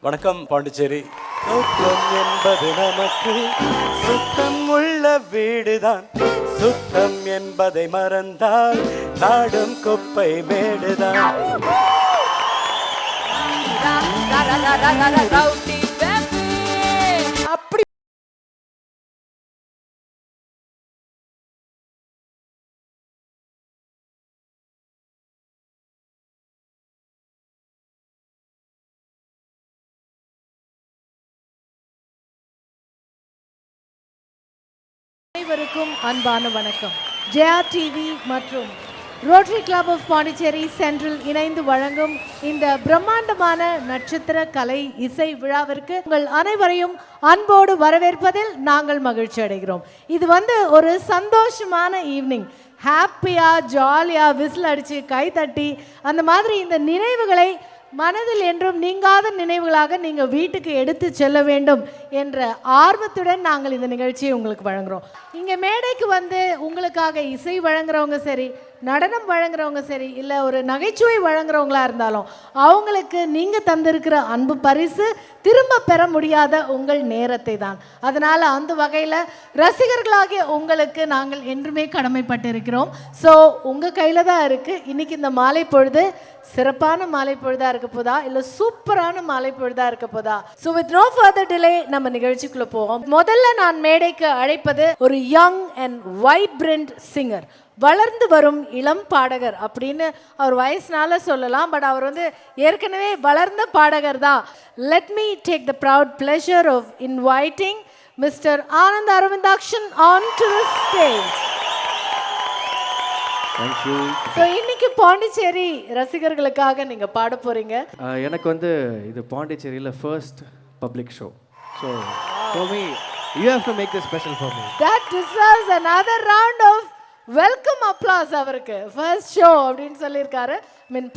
வணக்கம் பாண்டிச்சேரி. சுத்தம் என்பது நமக்கு சுத்தம் உள்ள வீடுதான். சுத்தம் என்பதை மறந்தால் நாடும் குப்பை மேடுதான். அப்படி அனைவருக்கும் அன்பான வணக்கம். ஜெயா டிவி மற்றும் Rotary Club of Pondicherry Central இணைந்து வழங்கும் இந்த பிரம்மாண்டமான நட்சத்திர கலை இசை விழாவிற்கு உங்கள் அனைவரையும் அன்போடு வரவேற்பதில் நாங்கள் மகிழ்ச்சி அடைகிறோம். இது ஒரு சந்தோஷமான ஈவினிங். ஹாப்பியாக ஜாலியாக விசில் அடித்து கை தட்டி அந்த மாதிரி இந்த நினைவுகளை மனதில் என்றும் நீங்காத நினைவுகளாக நீங்கள் வீட்டுக்கு எடுத்து செல்ல வேண்டும் என்ற ஆர்வத்துடன் நாங்கள் இந்த நிகழ்ச்சியை உங்களுக்கு வழங்குகிறோம். இங்கே மேடைக்கு உங்களுக்காக இசை வழங்குறவங்க சரி, நடனம் வழங்குறவங்க சரி, இல்லை ஒரு நகைச்சுவை வழங்குறவங்களா இருந்தாலும் அவங்களுக்கு நீங்கள் தந்திருக்கிற அன்பு பரிசு திரும்ப பெற முடியாத உங்கள் நேரத்தை தான். அதனால் அந்த வகையில் ரசிகர்களாகிய உங்களுக்கு நாங்கள் என்றுமே கடமைப்பட்டு இருக்கிறோம். ஸோ உங்கள் கையில் தான் இருக்குது. இன்றைக்கி இந்த மாலை பொழுது சிறப்பான மாலை பொழுதாக இருக்க போதா, இல்லை சூப்பரான மாலை பொழுதாக இருக்க போதா? So with no further delay நம்ம நிகழ்ச்சிக்குள்ளே போவோம். முதல்ல நான் மேடைக்கு அழைப்பது ஒரு யங் அண்ட் வைப்ரண்ட் சிங்கர், வளர்ந்து வரும் இளம் பாடகர் அப்படின்னு அவர் வயசுனால சொல்லலாம். பட் அவர் ஏற்கனவே வளர்ந்த பாடகர் தான். Let me take the proud pleasure of inviting mister Anand Aravindakshan on to the stage. Thank you. So இன்னைக்கு பாண்டிச்சேரி ரசிகர்களுக்காக நீங்கள் பாட போகிறீங்க. எனக்கு இது பாண்டிச்சேரியில் first public show. So for me you have to make this special for me. That deserves another round of welcome applause. அவருக்கு first show அப்படின்னு சொல்லியிருக்காரு.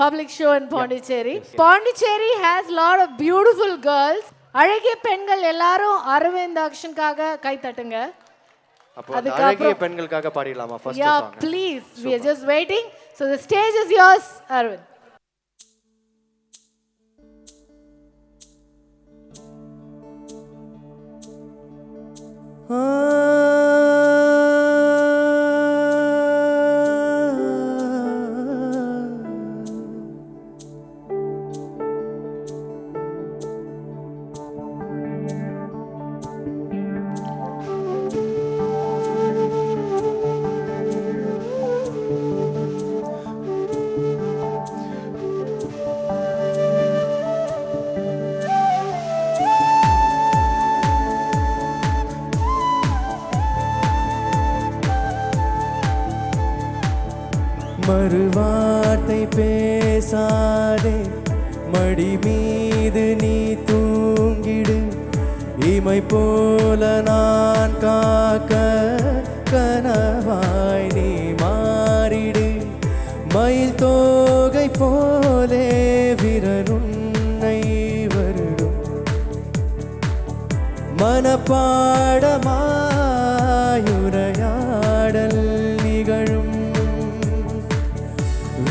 Public show in Pondicherry. Pondicherry has lot of beautiful girls. அழகிய பெண்கள் எல்லாரும் அரவிந்தாக்ஷனுக்காக கை தட்டுங்க. அழகிய பெண்களுக்காக பாடிடலாமா first song? Yeah, please. We are just waiting. So the stage is yours, Arvind. மறுவார்த்தை பேசாதே, மடி மீது நீ தூங்கிடு. இமை போல நான் காக்க கனவாய் நீ மாறிடு. மயில் தோகை போலே விரலுன்னை வருடும். மனப்பாடமாயுரையாடல் நிகழும்.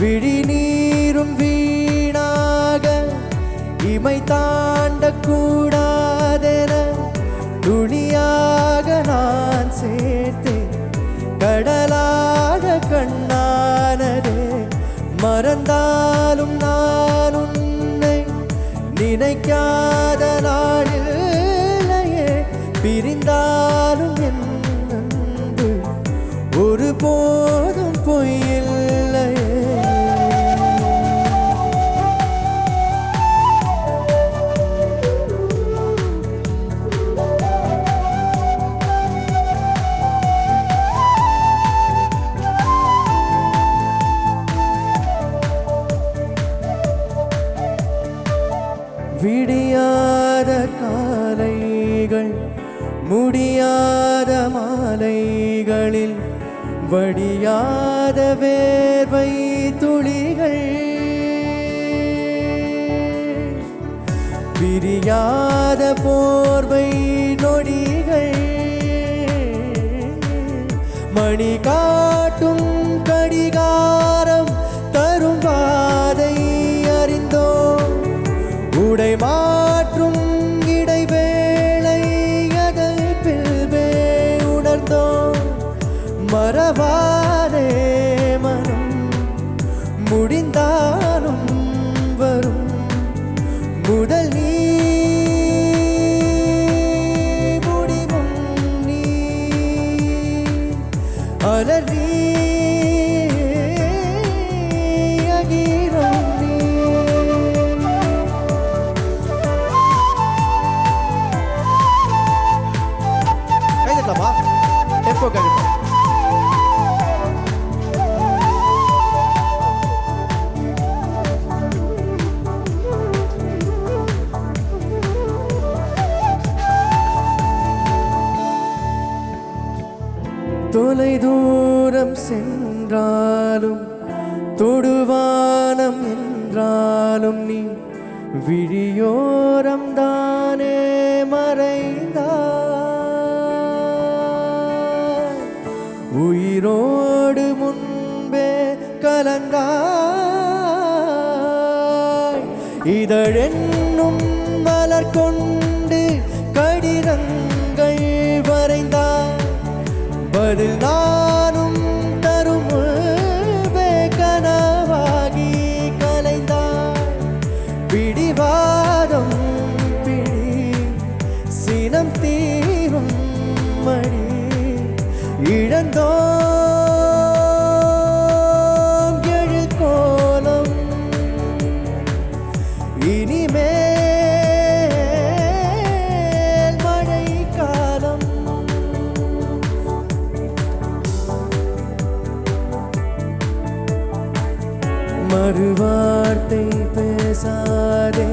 விழி நீரும் வீணாக இமை தாண்டக்கூடாதென துணியாக நான் சேர்த்தேன். கடலாக கண்ணானதே மறந்தாலும் நான் உன்னை நினைக்காத நாளில்லையே. பிரிந்தாலும் என் அன்பு ஒருபோதும் பொய்யில்லையே. விடியாத காலைகள் முடியாத மாலைகளில் வடியாத வேர்வை துளிகள். பிரியாத போர்வை நொடிகள். மணி காட்டும் கடிகாரம் தரும் பாதை அறிந்தோ. உடை மாற்றும் முதல் நீ முடிவும் நீ அலர் நீ அகிலம் நீ கைதட்டலாமா டெம்போ கைதட்டலாம் தொலை தூரம் சென்றாலும் தொடுவானம் என்றாலும் நீ விழியோரம் தானே மறைந்தாய் உயிரோடு முன்பே கலந்தாய் இதழென்னும் மலர் கொண்டு கடிதங்கள் வரைந்தாய் பதில் நானும் தரும் முன்பே கனவாகி கலைந்தாய் பிடிவாதம் பிடி சினம் தீரும் மடி இழந்தோம் எழு கோலம் இனிமேல் மழை காலம் மறுவார்த்தை பேசாதே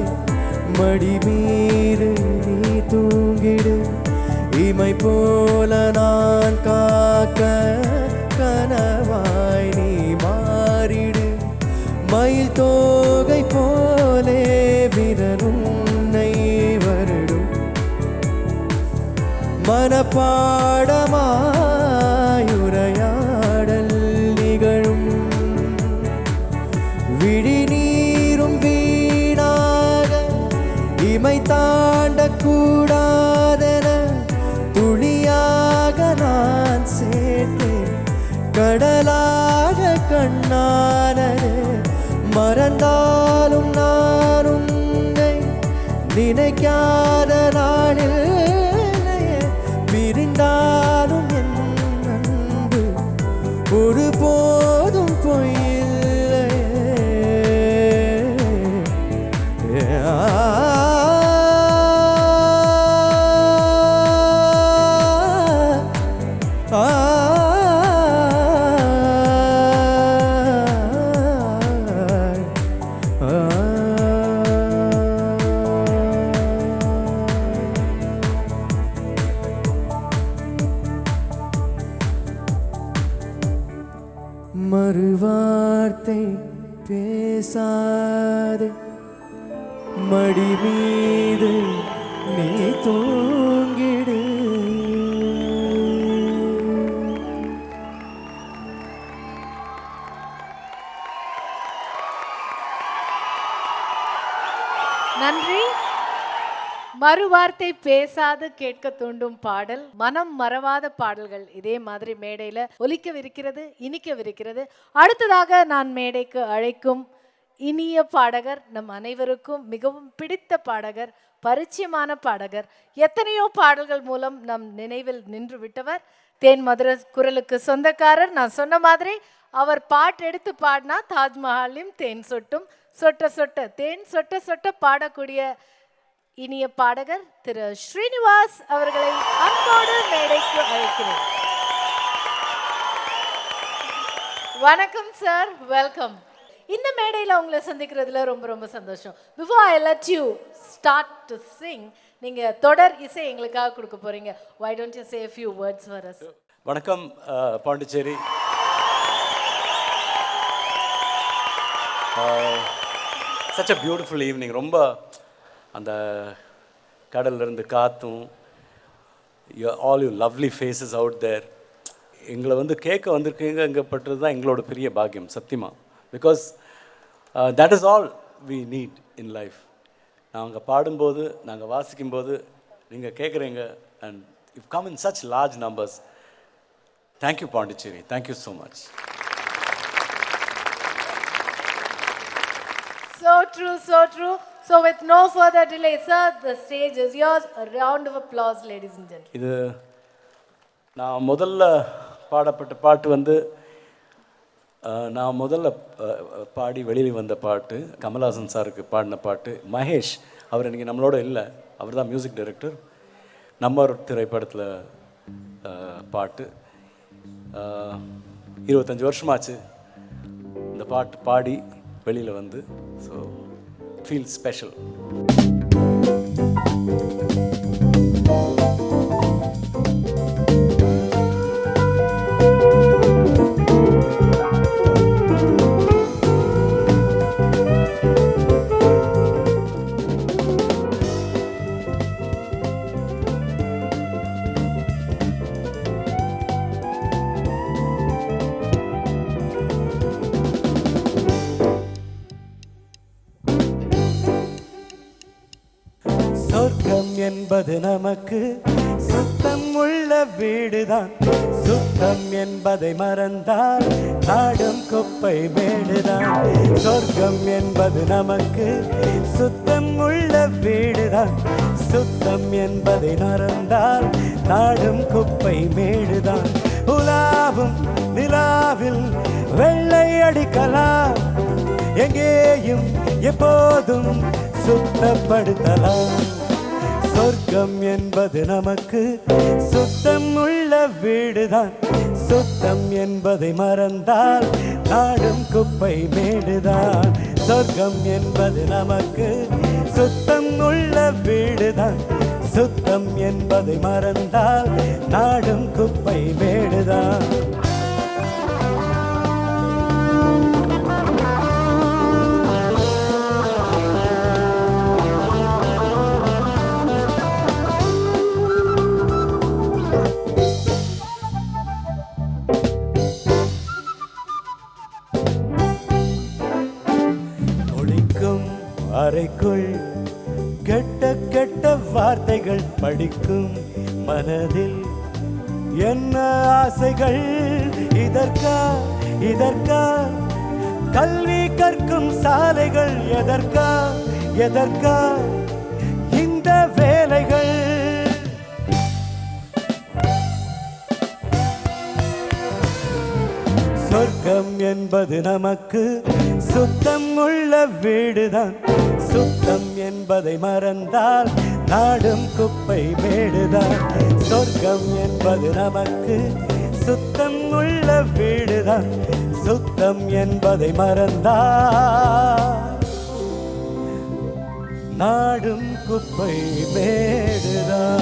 மடி மீது நீ தூங்கிடு இமை போல நான் காக்க கனவாய் நீ மாறிடு மயில் தோகை போலே விரலும் உன்னை வருடும் மனப்பாடமாயுரையாடல் நிகழும் விழி நீரும் வீணாக இமை தாண்டக்கூடாதென துளியாக நான் சேர்த்தேன் கடலாக கண்ணானது மறந்தாலும் நான் உன்னை நினைக்காத நாளில் பிரிந்தாலும் என் அன்பு ஒருபோதும் பொய்யில்லை மறுவார்த்தை பேசாது மடி மீது நீ தூங்கிடு நன்றி. மறுவார்த்தை பேசாது கேட்க தூண்டும் பாடல், மனம் மறவாத பாடல்கள் இதே மாதிரி மேடையில ஒலிக்கவிருக்கிறது, இனிக்கவிருக்கிறது. அடுத்ததாக நான் மேடைக்கு அழைக்கும் இனிய பாடகர், நம் அனைவருக்கும் மிகவும் பிடித்த பாடகர், பரிச்சயமான பாடகர், எத்தனையோ பாடல்கள் மூலம் நம் நினைவில் நின்று விட்டவர், தேன் மதுர குரலுக்கு சொந்தக்காரர். நான் சொன்ன மாதிரி அவர் பாட்டு எடுத்து பாடினா தாஜ்மஹாலையும் தேன் சொட்டும், சொட்ட சொட்ட தேன் சொட்ட சொட்ட பாடக்கூடிய இனிய பாடகர் திரு ஸ்ரீனிவாஸ் அவர்களை அன்போடு மேடைக்கு அழைக்கிறேன். வணக்கம் சார், வெல்கம். இந்த மேடையில் உங்களை சந்திக்கிறதுல ரொம்ப ரொம்ப சந்தோஷம். Before I let you start to Singh, நீங்க தொடர் இசை எங்களுக்காக கொடுக்க போறீங்க. Why don't you say a few words for us? வணக்கம் Pondicherry. such a beautiful evening. ரொம்ப அந்த கடல்லேருந்து காற்றும், all you lovely faces out there. எங்களை வந்து கேட்க வந்திருக்கீங்கப்பட்டது தான் எங்களோட பெரிய பாக்கியம் சத்தியமாக. Because that is all we need in life. நாங்கள் பாடும்போது, நாங்கள் வாசிக்கும்போது நீங்கள் கேட்குறீங்க, and you come in such large numbers. Thank you Pondicherry, thank you so much. So true, so true. So with no further delay, sir, the stage is yours. A round of applause, ladies and gentlemen. இது நான் முதல்ல பாடப்பட்ட பாட்டு வந்து நான் முதல்ல பாடி வெளியில் வந்த பாட்டு கமல்ஹாசன் சாருக்கு பாடின பாட்டு. மகேஷ் அவர் இன்றைக்கி நம்மளோட இல்லை, அவர் தான் மியூசிக் டைரக்டர். நம்ம திரைப்படத்தில் பாட்டு 25 வருஷமாச்சு இந்த பாட்டு பாடி வெளியில் வந்து. So feel special. சொர்க்கம் என்பது நமக்கு சுத்தம் உள்ள வீடுதான். சுத்தம் என்பதை மறந்தால் நாடும் குப்பை மேடுதான். சொர்க்கம் என்பது நமக்கு சுத்தம் உள்ள வீடுதான். சுத்தம் என்பதை மறந்தால் நாடும் குப்பை மேடுதான். உலாவும் நிலாவில் வெள்ளை அடிக்கலாம், எங்கேயும் எப்போதும் சுத்தப்படுத்தலாம். சொர்க்கம் என்பது நமக்கு சுத்தம் உள்ள வீடுதான். சுத்தம் என்பதை மறந்தால் நாடும் குப்பை மேடுதான். சொர்க்கம் என்பது நமக்கு சுத்தம் உள்ள வீடுதான். சுத்தம் என்பதை மறந்தால் நாடும் குப்பை மேடுதான். அறைக்குள் கெட்ட கெட்ட வார்த்தைகள் படிக்கும் மனதில் என்ன ஆசைகள். இதற்கா இதற்கா கல்வி கற்கும் சாலைகள். எதற்கா எதற்கா இந்த வேலைகள். சொர்க்கம் என்பது நமக்கு சுத்தம் உள்ள வீடுதான். சுத்தம் என்பதை மறந்தால் நாடும் குப்பை மேடுதான். சொர்க்கம் என்பது நமக்கு சுத்தம் உள்ள வீடுதான். சுத்தம் என்பதை மறந்தால் நாடும் குப்பை மேடுதான்.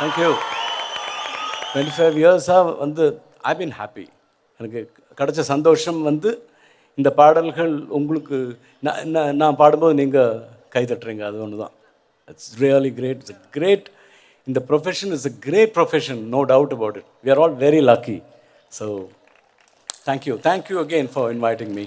தேங்க்யூ. 25 இயர்ஸாக வந்து ஐ பீன் ஹாப்பி. எனக்கு கிடைச்ச சந்தோஷம் வந்து இந்த பாடல்கள் உங்களுக்கு நான் பாடும்போது நீங்கள் கை தட்டுறீங்க, அது ஒன்று தான். It's really great. It's great. இந்த profession is a great profession, no doubt about it. We are all very lucky. So thank you again for inviting me.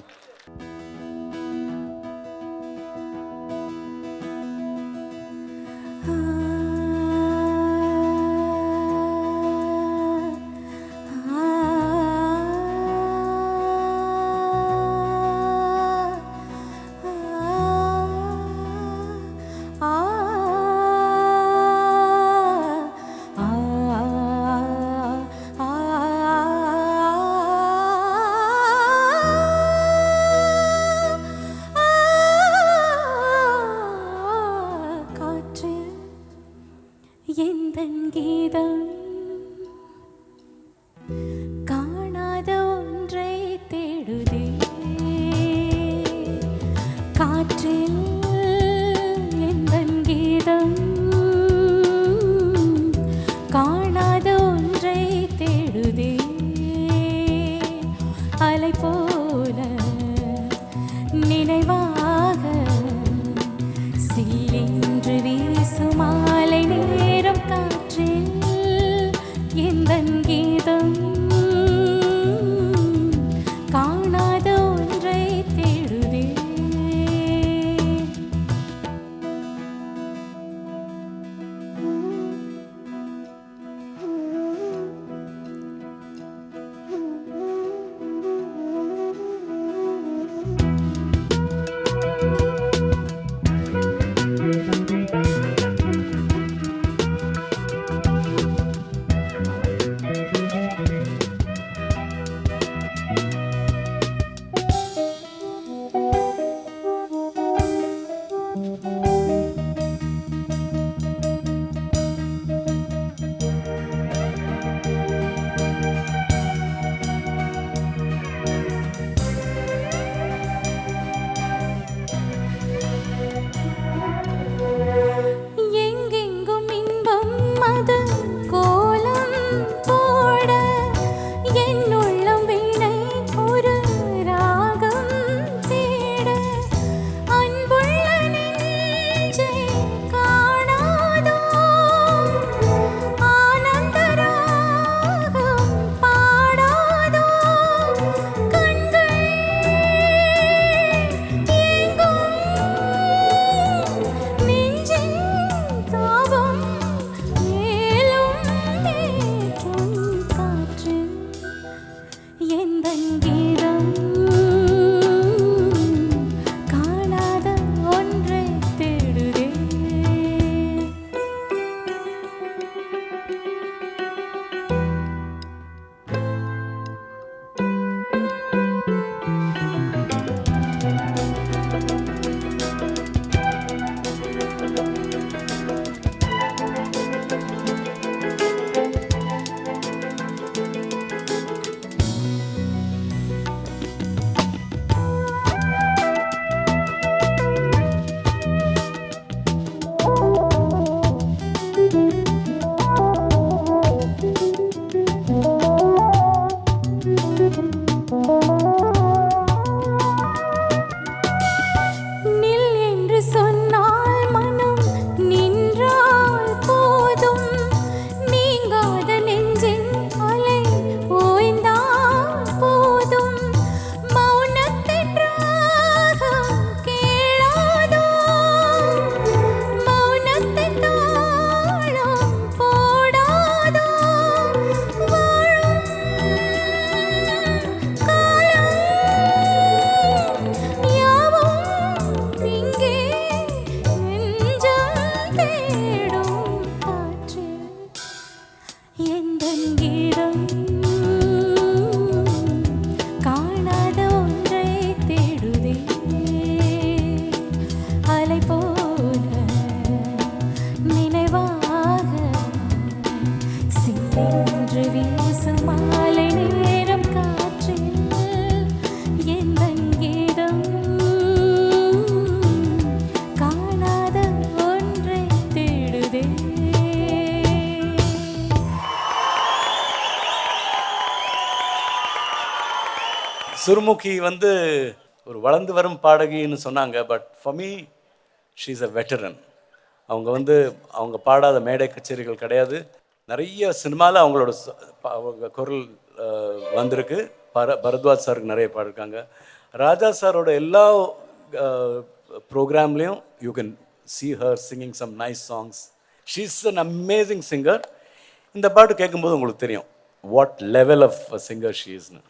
வீசும் மாலை நேரம் காற்றில் எந்தன் கீதம் காணாத ஒன்றை தேடுதே. சுருமுகி வந்து ஒரு வளர்ந்து வரும் பாடகின்னு சொன்னாங்க. But for me she is a veteran. அவங்க வந்து அவங்க பாடாத மேடை கச்சேரிகள் கிடையாது. நிறைய சினிமாவில் அவங்களோட அவங்க குரல் வந்திருக்கு. பரத்வாஜ் சாருக்கு நிறைய பாடிருக்காங்க. ராஜா சாரோட எல்லா ப்ரோக்ராம்லேயும் you can see her singing some nice songs. She's an amazing singer. இந்த பாட்டு கேட்கும்போது உங்களுக்கு தெரியும் what level of singer she இஸ்னு.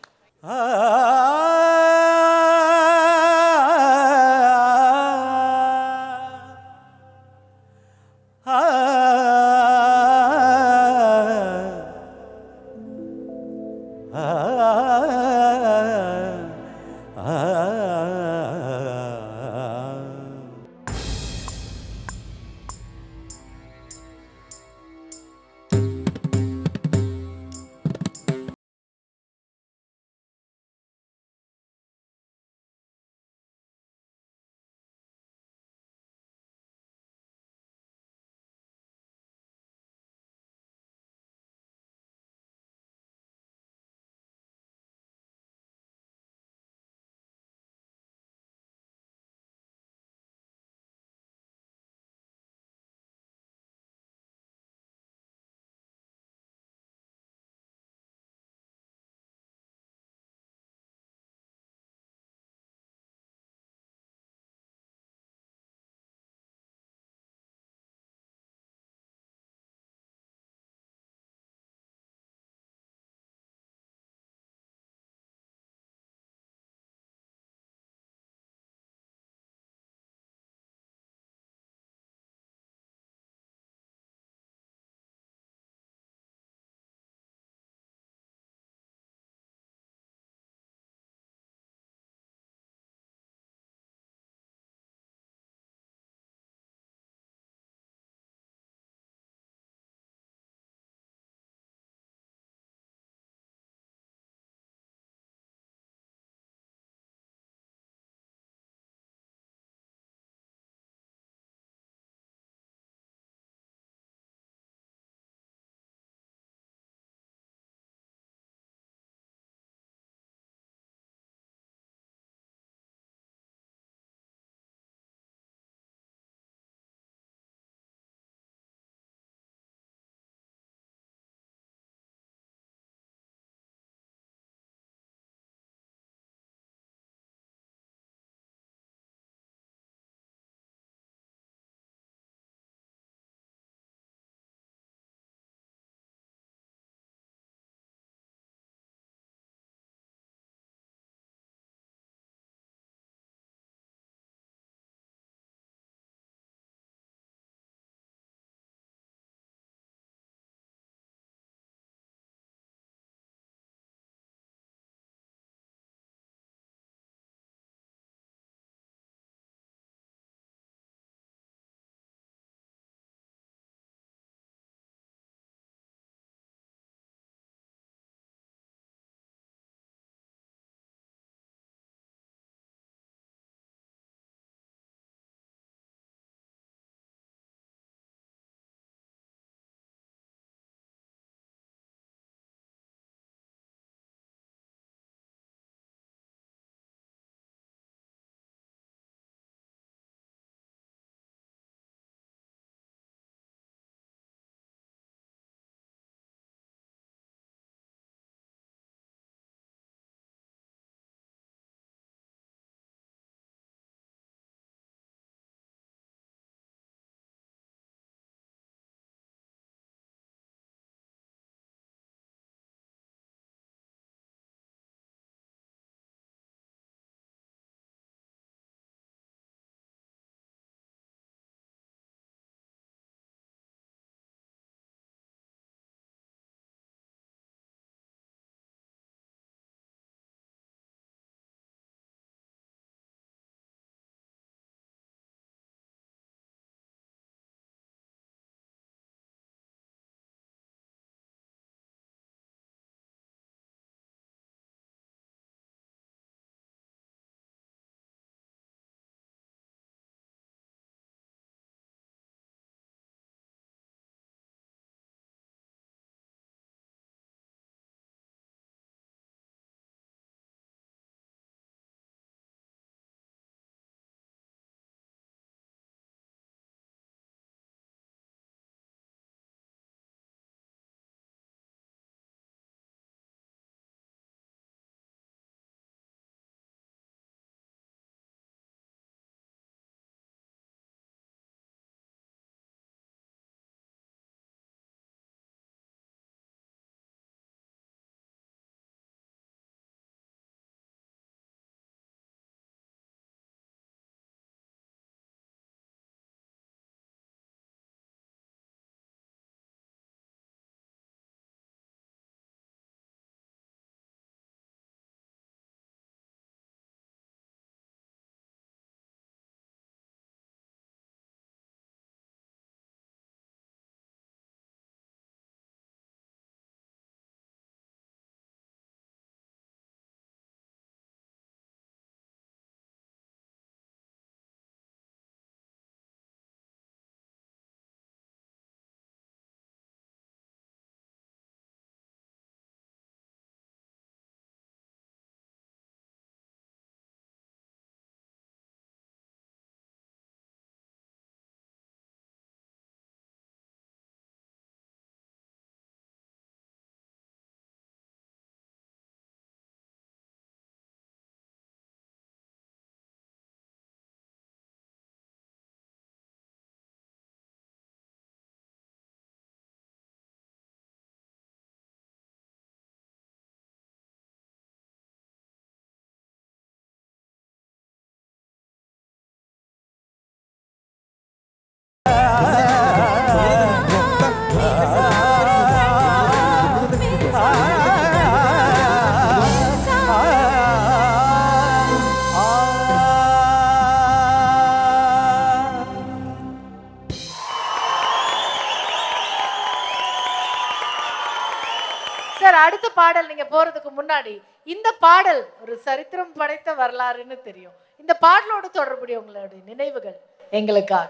அடுத்த பாடல் நீங்க போறதுக்கு முன்னாடி இந்த பாடல் ஒரு சரித்திரம் படைத்த வரலாறுன்னு தெரியும். இந்த பாடலோட தொடர்புடைய உங்களுடைய நினைவுகள் எங்களுக்காக.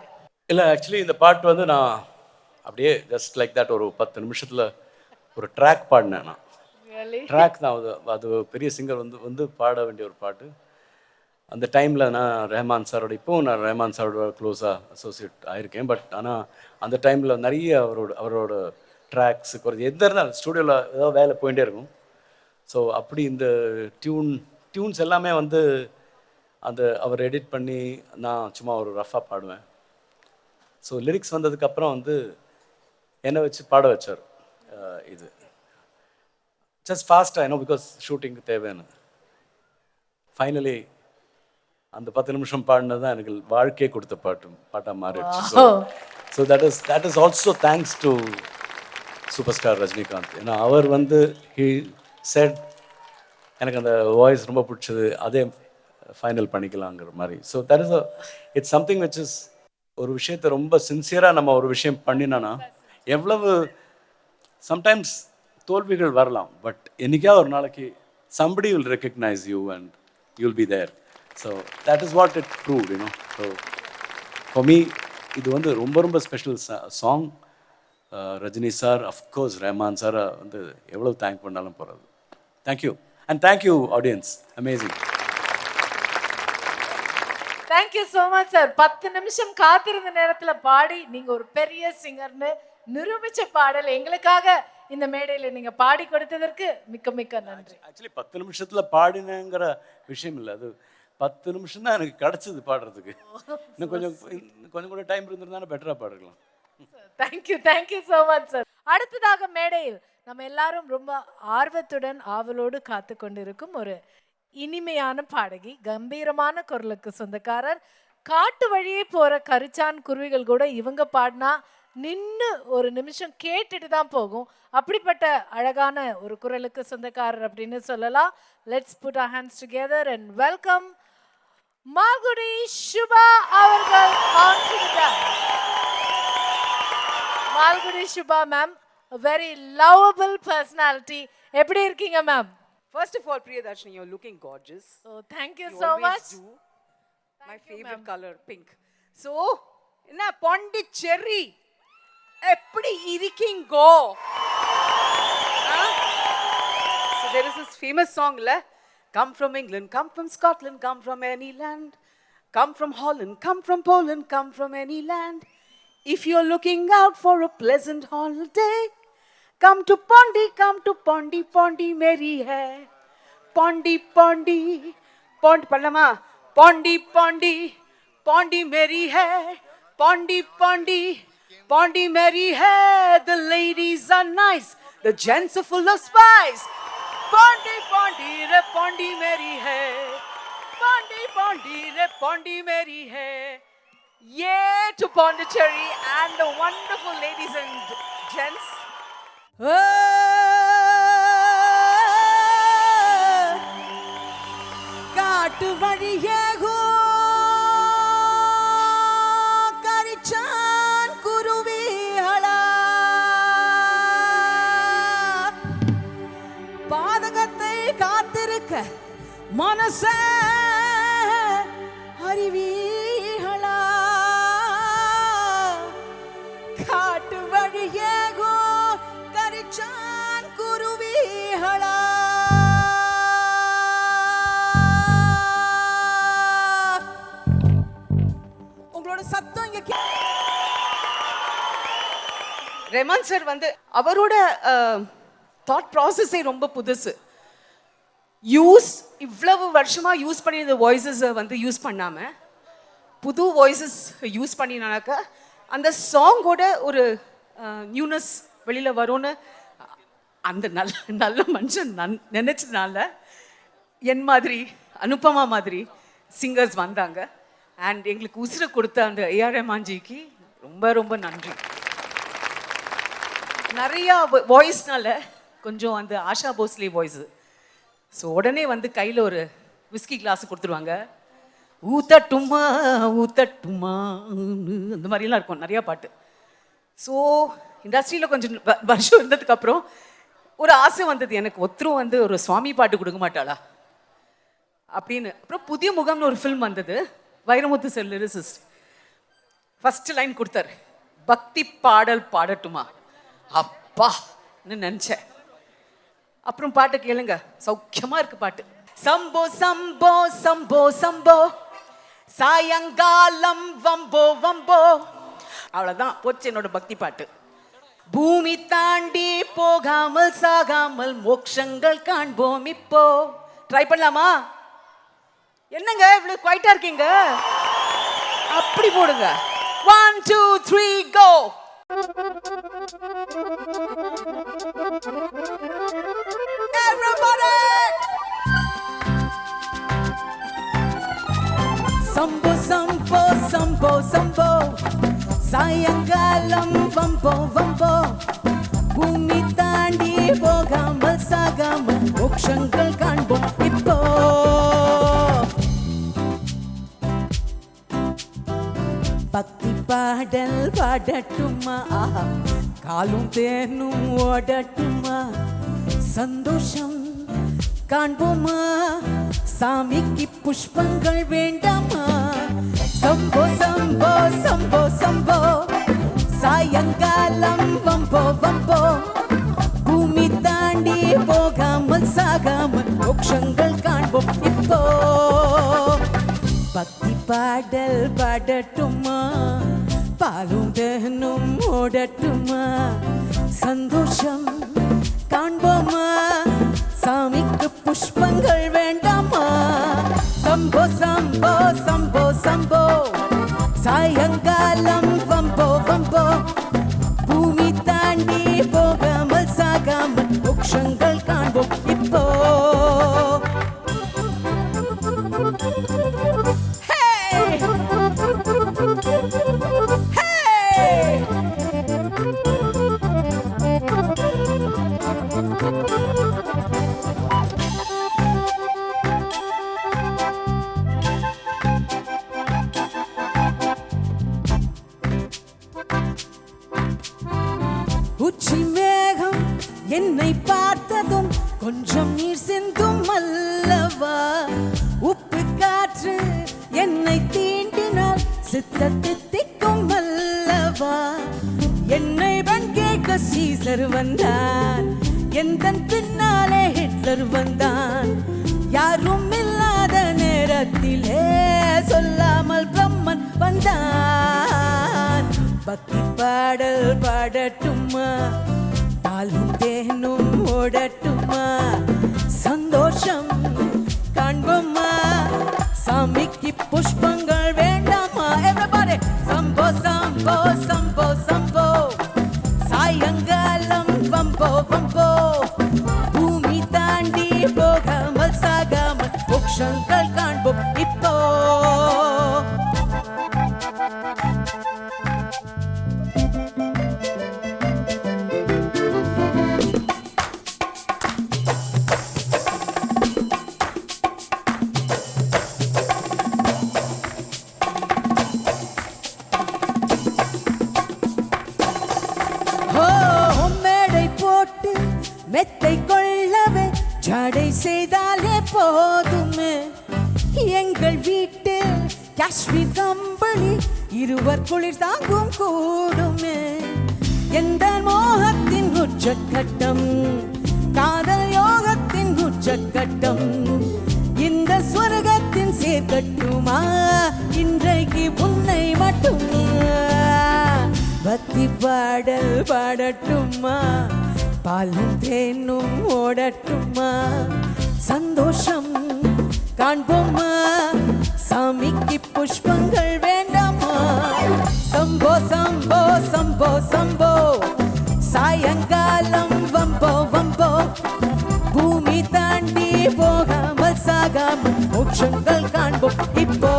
இல்லை ஆக்சுவலி இந்த பாட்டு வந்து நான் அப்படியே ஜஸ்ட் லைக் தட் ஒரு 10 நிமிஷத்தில் ஒரு ட்ராக் பாடினேன். நான் ட்ராக் தான் அது பெரிய சிங்கர் வந்து பாட வேண்டிய ஒரு பாட்டு. அந்த டைமில் நான் ரஹ்மான் சாரோட, இப்போவும் நான் ரஹ்மான் சாரோட க்ளோஸாக அசோசியேட் ஆகியிருக்கேன். பட் ஆனால் அந்த டைமில் நிறைய அவரோட ட்ராக்ஸ் குறைஞ்சி எந்த இருந்தாலும் ஸ்டூடியோவில் ஏதாவது வேலை போயிட்டே இருக்கும். ஸோ அப்படி இந்த டியூன்ஸ் எல்லாமே வந்து அவர் எடிட் பண்ணி நான் சும்மா ஒரு ரஃபாக பாடுவேன். ஸோ லிரிக்ஸ் வந்ததுக்கப்புறம் வந்து என்னை வச்சு பாட வச்சார். இது ஜஸ்ட் ஃபாஸ்ட்டாக ஏன்னோ பிகாஸ் ஷூட்டிங்க்கு தேவைன்னு. ஃபைனலி அந்த 10 நிமிஷம் பாடினது தான் எனக்கு வாழ்க்கையே கொடுத்த பாட்டாக மாறிடுச்சு. So that is also thanks to super star Rajinikanth. ஏன்னா அவர் வந்து ஹி செட் எனக்கு அந்த வாய்ஸ் ரொம்ப பிடிச்சது, அதே ஃபைனல் பண்ணிக்கலாங்கிற மாதிரி. So that is it's something which is ஒரு விஷயத்தை ரொம்ப சின்சியராக நம்ம ஒரு விஷயம் பண்ணினோன்னா எவ்வளவு சம்டைம்ஸ் தோல்விகள் வரலாம், பட் என்னைக்காவது ஒரு நாளைக்கு somebody will recognize you and you'll be there. So that is what it proved, you know. So for me இது வந்து ரொம்ப ரொம்ப special song. Rajini sir, of course Rahman சாரை வந்து எவ்வளோ தேங்க் பண்ணாலும் போகிறது. Thank you and thank you audience, amazing. Thank you so much sir. 10 நிமிஷம் காத்திருந்த நேரத்தில் பாடி நீங்கள் ஒரு பெரிய சிங்கர்னு நிரூபித்த பாடல் எங்களுக்காக இந்த மேடையில் நீங்கள் பாடி கொடுத்ததற்கு மிக்க மிக்க நன்றி. ஆக்சுவலி 10 நிமிஷத்தில் பாடினேங்கிற விஷயம் இல்லை, அது 10 நிமிஷம் தான் எனக்கு கிடச்சிது பாடுறதுக்கு. இன்னும் கொஞ்சம் கூட டைம் இருந்திருந்தாலும் பெட்டராக பாடிருக்கலாம். Thank you so much sir. அடுத்ததாக மேடையில் நம்ம எல்லாரும் ரொம்ப ஆர்வத்துடன் ஆவலோடு காத்து கொண்டிருக்கும் ஒரு இனிமையான பாடகி, கம்பீரமான குரலுக்கு சொந்தக்காரர். காட்டு வழியே போற கரிச்சான் குருவிகள் கூட இவங்க பாடினா நின்று ஒரு நிமிஷம் கேட்டுட்டு தான் போகும். அப்படிப்பட்ட அழகான ஒரு குரலுக்கு சொந்தக்காரர் அப்படின்னு சொல்லலாம். Let's put our hands together and welcome Malgudi Subha அவர்கள் onto the dance. Malgudi Subha ma'am, a very lovable personality. எப்படி இருக்கீங்க ma'am? First of all, Priyadarshini, you're looking gorgeous. So thank you You so always much. do. My favorite color, pink. So, என்ன பாண்டிச்சேரி எப்படி இருக்கீங்கோ? So there is this famous song la, come from England, come from Scotland, come from any land, come from Holland, come from Poland, come from any land. If you're looking out for a pleasant holiday, come to Pondi, Pondi, Pondi merry hai. Pondi, Pondi, Pondi pallama. Pondi, Pondi, Pondi merry hai. Pondi, Pondi, Pondi merry hai. The ladies are nice, the gents are full of spice. Pondi, Pondi, re Pondi merry hai. Pondi, Pondi, re Pondi merry hai. Yeah to Pondicherry and the wonderful ladies and gents. காட்டு வழியேகோ கரிச்சான் குருவிகளா பாதகத்தை காத்திருக்க மனச அறிவீகளா காட்டு வழியேகோ கரிச்சான் குருவிகளா உங்களோட சத்தம் இங்க ரெமன் sir வந்து அவரோட thought ப்ராசஸே ரொம்ப புதுசு. இவ்வளவு வருஷமா யூஸ் பண்ணி இந்த வாய்ஸஸை வந்து யூஸ் பண்ணாம புது வாய்ஸஸ் யூஸ் பண்ணினாக்கா அந்த சாங்கோட ஒரு நியூனஸ் வெளியில வரும்னு அந்த நல்ல மனுஷன் நினைச்சதுனால என் மாதிரி அனுபமா மாதிரி சிங்கர்ஸ் வந்தாங்க. அண்ட் எங்களுக்கு உசுரை கொடுத்த அந்த ஏஆர் ரஹ்மான்ஜிக்கு ரொம்ப ரொம்ப நன்றி. நிறையா வாய்ஸ்னால கொஞ்சம் அந்த ஆஷா போஸ்லே வாய்ஸு. ஸோ உடனே வந்து கையில் ஒரு விஸ்கி கிளாஸ் கொடுத்துருவாங்க. ஊத்தட்டுமா ஊத்தட்டுமா அந்த மாதிரிலாம் இருக்கும் நிறையா பாட்டு. ஸோ இண்டஸ்ட்ரியில் கொஞ்சம் வருஷம் இருந்ததுக்கப்புறம் ஒரு ஆசை வந்தது எனக்கு, ஒருத்தரும் வந்து ஒரு சுவாமி பாட்டு கொடுக்க மாட்டாளா அப்படின்னு. அப்புறம் புதிய முகம்னு ஒரு ஃபில்ம் வந்தது, Vairamuthu sir lyricist. First line கொடுத்தாரு, பக்தி பாடல் பாடட்டுமா. அப்பான்னு நினச்சேன். அப்புறம் பாட்டு கேளுங்க, சௌக்கியமா இருக்கு பாட்டு. சம்போ சம்போ சம்போ சம்போ சாயங்காலம் வம்போ வம்போ. அவ்வளோதான் போச்சு என்னோட பக்தி பாட்டு. பூமி தாண்டி போகாமல் சாகாமல் மோட்சங்கள் காண்போம் இப்போ. ட்ரை பண்ணலாமா? என்னங்க இவ்வளவு குவைட்டா இருக்கீங்க? அப்படி போடுங்க. 1 2 3 கோ. Everybody! சம்போ சம்போ சம்போ சம்போ சாயங்காலம் வம்போ வம்போ. பூமி தாண்டி போகாமல் சாகாமல் மோட்சங்கள் காண்போம் இப்போ. பக்தி பாடல் பாடட்டுமா, ஆஹா காலும் தேனும் ஓடட்டுமா. சந்தோஷம் காண்போமா, சாமிக்கு புஷ்பங்கள் வேண்டாமா. சம்போ சம்போ சம்போ சம்போ சாயங்காலம் வம்போ வம்போ. பூமி தாண்டி போகாமல் சாகாமல் மோட்சங்கள் காண்போம் இப்போ. பக்தி பாடல் பாடட்டுமா, பாலும் தேனும் ஓடட்டுமா. சந்தோஷம் காண்போமா, சாமிக்கு புஷ்பங்கள் வேண்டாமா. சம்போ சம்போ சம்போ சம்போ சாயங்காலம் வம்போ வம்போ. பூமி தாண்டி போகாமல் சாகாமல் மோட்சங்கள் காண்போம் இப்போ. உச்சி மேகம் என்னை பார்த்ததும் கொஞ்சம் நீர் சிந்தும் அல்லவா. உப்பு காற்று என்னை தீண்டினால் சித்த தித்திக்கும் அல்லவா. என்னை பெண் கேட்க சீசர் வந்தான், எந்தன் பின்னாலே ஹிட்லர் வந்தான். யாரும் இல்லாத நேரத்திலே சொல்லாமல் பிரம்மன் வந்தான். பக்தி பாடல் பாடட்டுமா, பாலும் தேனும் ஓடட்டுமா. சந்தோஷம் காண்போமா, சாமிக்கு புஷ்பங்கள் வேண்டாமா. Everybody! சம்போ சம்போ சம்போ சம்போ சாயங்காலம் வம்போ வம்போ. பூமி தாண்டி போகாமல் சாகாமல் மோட்சங்கள் காண்போம் இப்போ. மேடை போட்டு மெத்தை கொள்ளவே ஜடை செய்தாலே போதுமே. எங்கள் வீட்டில் காஷ்மீர் கம்பளி இருவர் குளிர் தாங்கும் கூடுமே. எந்த மோகத்தின் உச்சக்கட்டம், காதல் யோகத்தின் உச்சக்கட்டம். இந்த ஸ்வர்கத்தின் சேர்க்கட்டுமா, இன்றைக்கு உன்னை மட்டும். பக்தி பாடல் பாடட்டுமா, பாலும் தேனும் ஓடட்டுமா. சந்தோஷம் காண்போமா, சாமிக்கு புஷ்பங்கள் வேண்டாமா. சம்போ சம்போ சம்போ சம்போ சாயங்காலம் வம்போ வம்போ. பூமி தாண்டி போகாமல் சாகாமல் மோட்சங்கள் காண்போம் இப்போ.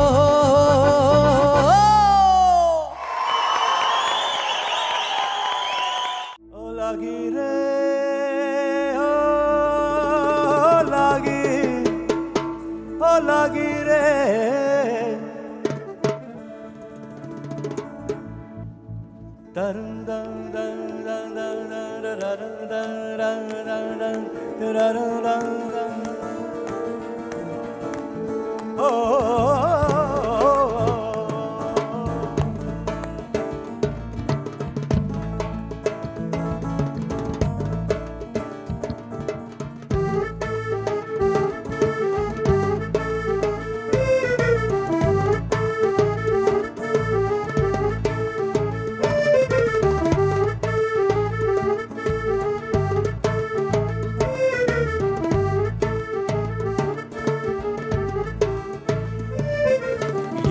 தரும்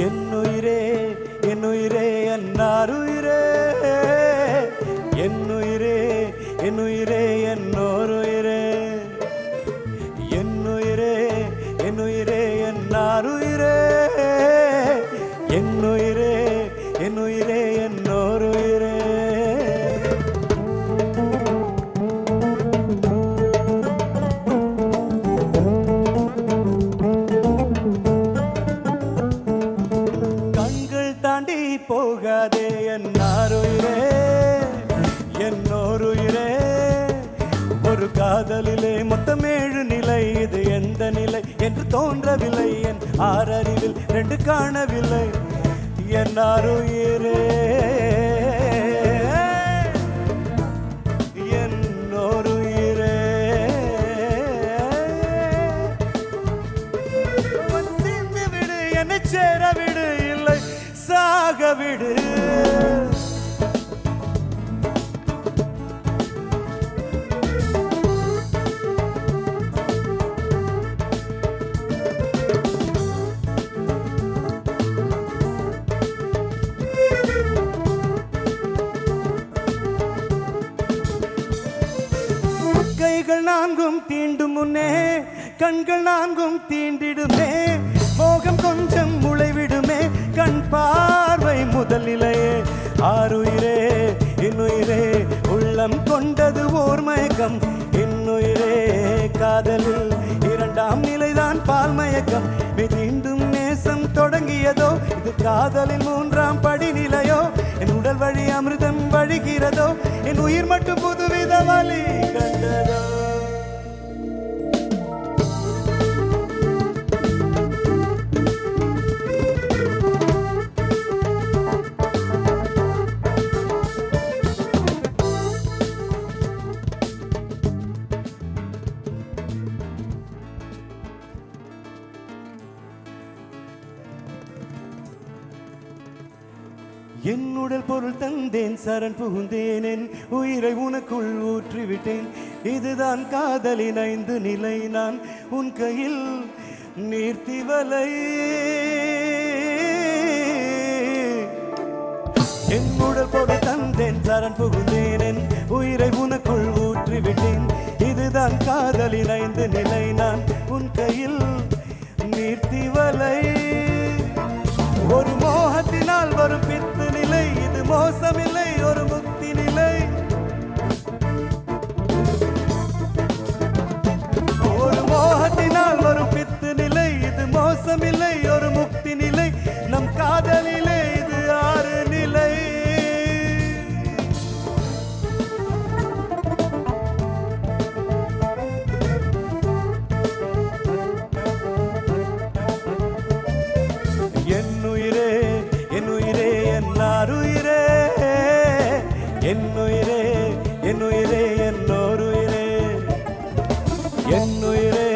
என்னுயிரே என்னுயிரே என்னாருயிரே என்னுயிரே என்னுயிரே என்னோருயிரே என்னுயிரே என்னுயிரே என்னாருயிரே என்னுயிரே என்னுயிரே என்னோருயிரே தாண்டி போகாதே என்னாருயிரே என்னோருயிரே ஒரு காதலிலே மொத்தம் 7 நிலை இது எந்த நிலை என்று தோன்றவில்லை என் ஆறறிவில் 2 காணவில்லை என்னாருயிரே என்னோருயிரே விடு என்னை சேர விடு இல்லை சாக விடு கைகள் 4 தீண்டும் முன்னே கண்கள் 4 தீண்டிடுமே மோகம் கொஞ்சம் முளைவிடுமே கண் பார்வை முதல் நிலையே ஆறுயிரே இன்னுயிரே உள்ளம் கொண்டது ஓர் மயக்கம் இன்னுயிரே காதலில் 2ஆம் நிலைதான் பால் மயக்கம் மீண்டும் நேசம் தொடங்கியதோ இது காதலின் 3ஆம் படிநிலையோ என் உடல் வழி அமிர்தம் வழிகிறதோ என் உயிர் மட்டும் புதுவித வழி கண்டதோ என் உடல் பொருள் தந்தேன் சரண் புகுந்தேன் என் உயிரை உனக்குள் ஊற்றிவிட்டேன் இதுதான் காதலின் 5 நிலை நான் உன் கையில் நீர்த்தி வலை என் உடல் பொருள் தந்தேன் சரண் புகுந்தேன் என் உயிரை உனக்குள் ஊற்றிவிட்டேன் இதுதான் காதலின் 5 நிலை நான் உன் கையில் நீர்த்தி வலை ஒரு மோகத்தினால் வரும் பித்து நிலை இது மோசமில்லை ஒரு முக்தி நிலை ஒரு மோகத்தினால் வரும் பித்து நிலை இது மோசமில்லை ஒரு முக்தி நிலை நம் காதலிலே இது 6 நிலை என்னுயிரே என்னுயிரே என்னாருயிரே என்னுயிரே என்னுயிரே என்னோருயிரே என்னுயிரே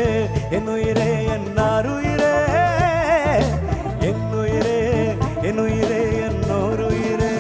என்னுயிரே என்னாருயிரே என்னுயிரே என்னுயிரே என்னோருயிரே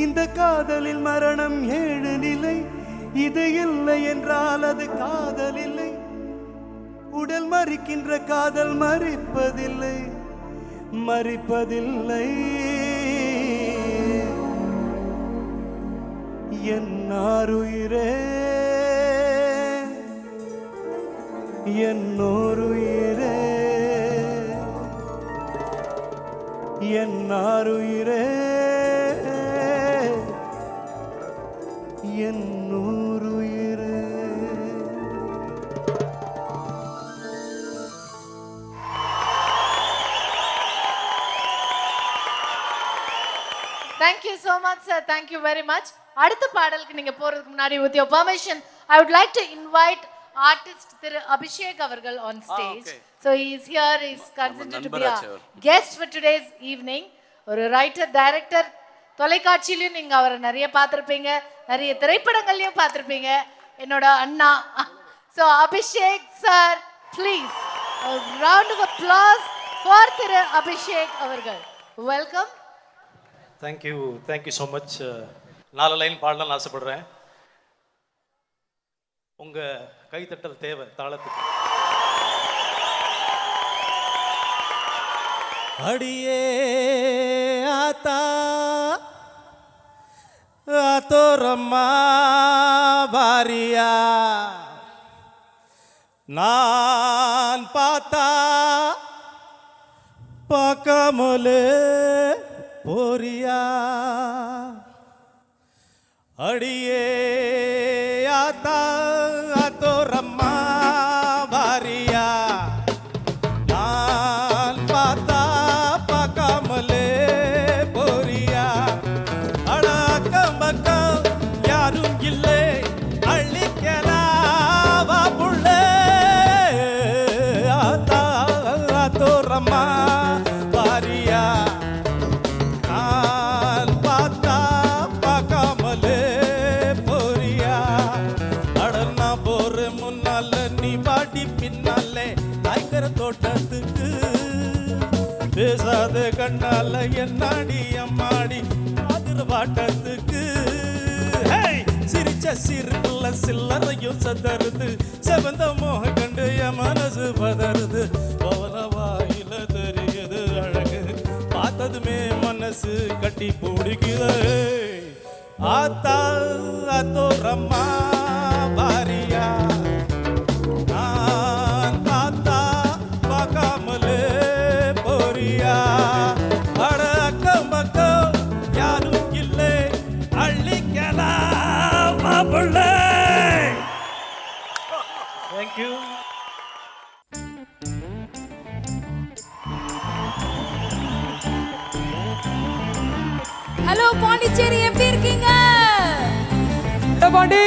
இந்த காதலில் மரணம் 7 நிலை இது இல்லை என்றால் அது காதல் இல்லை உடல் மறிக்கின்ற காதல் மறிப்பதில்லை மறிப்பதில்லை என்னாருயிரே என்னோருயிரே என்னாருயிரே என்னோருயிரே. Thank you so much, sir. Thank you very much. அடுத்த பாடலுக்கு நீங்க போறதுக்கு முன்னாடி with your permission, I would like to invite artist திரு அபிஷேக் அவர்கள் on stage. So he is here, he is considered to be a guest for today's evening. ஒரு writer, director, தொலைக்காட்சியிலையும் நீங்க அவரை நிறைய பார்த்துருப்பீங்க, நிறைய திரைப்படங்கள்லையும் பார்த்துருப்பீங்க, என்னோட அண்ணா. So Abhishek sir, please a round of applause for திரு அபிஷேக் அவர்கள். Welcome. Thank you so much. 4 line பாடலாம்னு ஆசைப்படுறேன். உங்கள் கைத்தட்டல் தேவை தாளத்துக்கு. அடியே ஆத்தா ஆத்தோரம்மா பாரியா நான் பார்த்தா பார்க்காமலே போரியா அடியே ஆத்தா ஆத்தோரம்மா பாரியா நான் பார்த்தா பார்க்காமலே போரியா அட அக்கம் பக்கம் யாரும் இல்லை அள்ளிக்கலாவா புள்ளே ஆத்தா ஆத்தோரம்மா பாரியா நான் பார்த்தா பார்க்காமலே போரியா அடன்னா போற முன்னால நீ பாடி பின்னாலே தாய்க்கர தோட்டத்துக்கு பேசாத கண்ணால என்னாடி அம்மாடி ஆதிர வாட்டத்துக்கு சிரிச்ச சிறுக்குள்ள சில்லறையும் சதறுது செவந்த மோக கண்டு என் மனசு பதறுது பவன வாயில தெரியுது அழகு பார்த்ததுமே மனசு கட்டி பிடிக்குது ஆத்தா ஆத்தோரம்மா பாரியா நான் பார்த்தா பார்க்காமலே போரியா அட அக்கம் பக்கம் யாரும் இல்லை அள்ளிக்கலாம் மாப்பிள்ளை. தேங்க்யூ. ஹலோ பாண்டிச்சேரி, எப்படி இருக்கீங்க? பாண்டி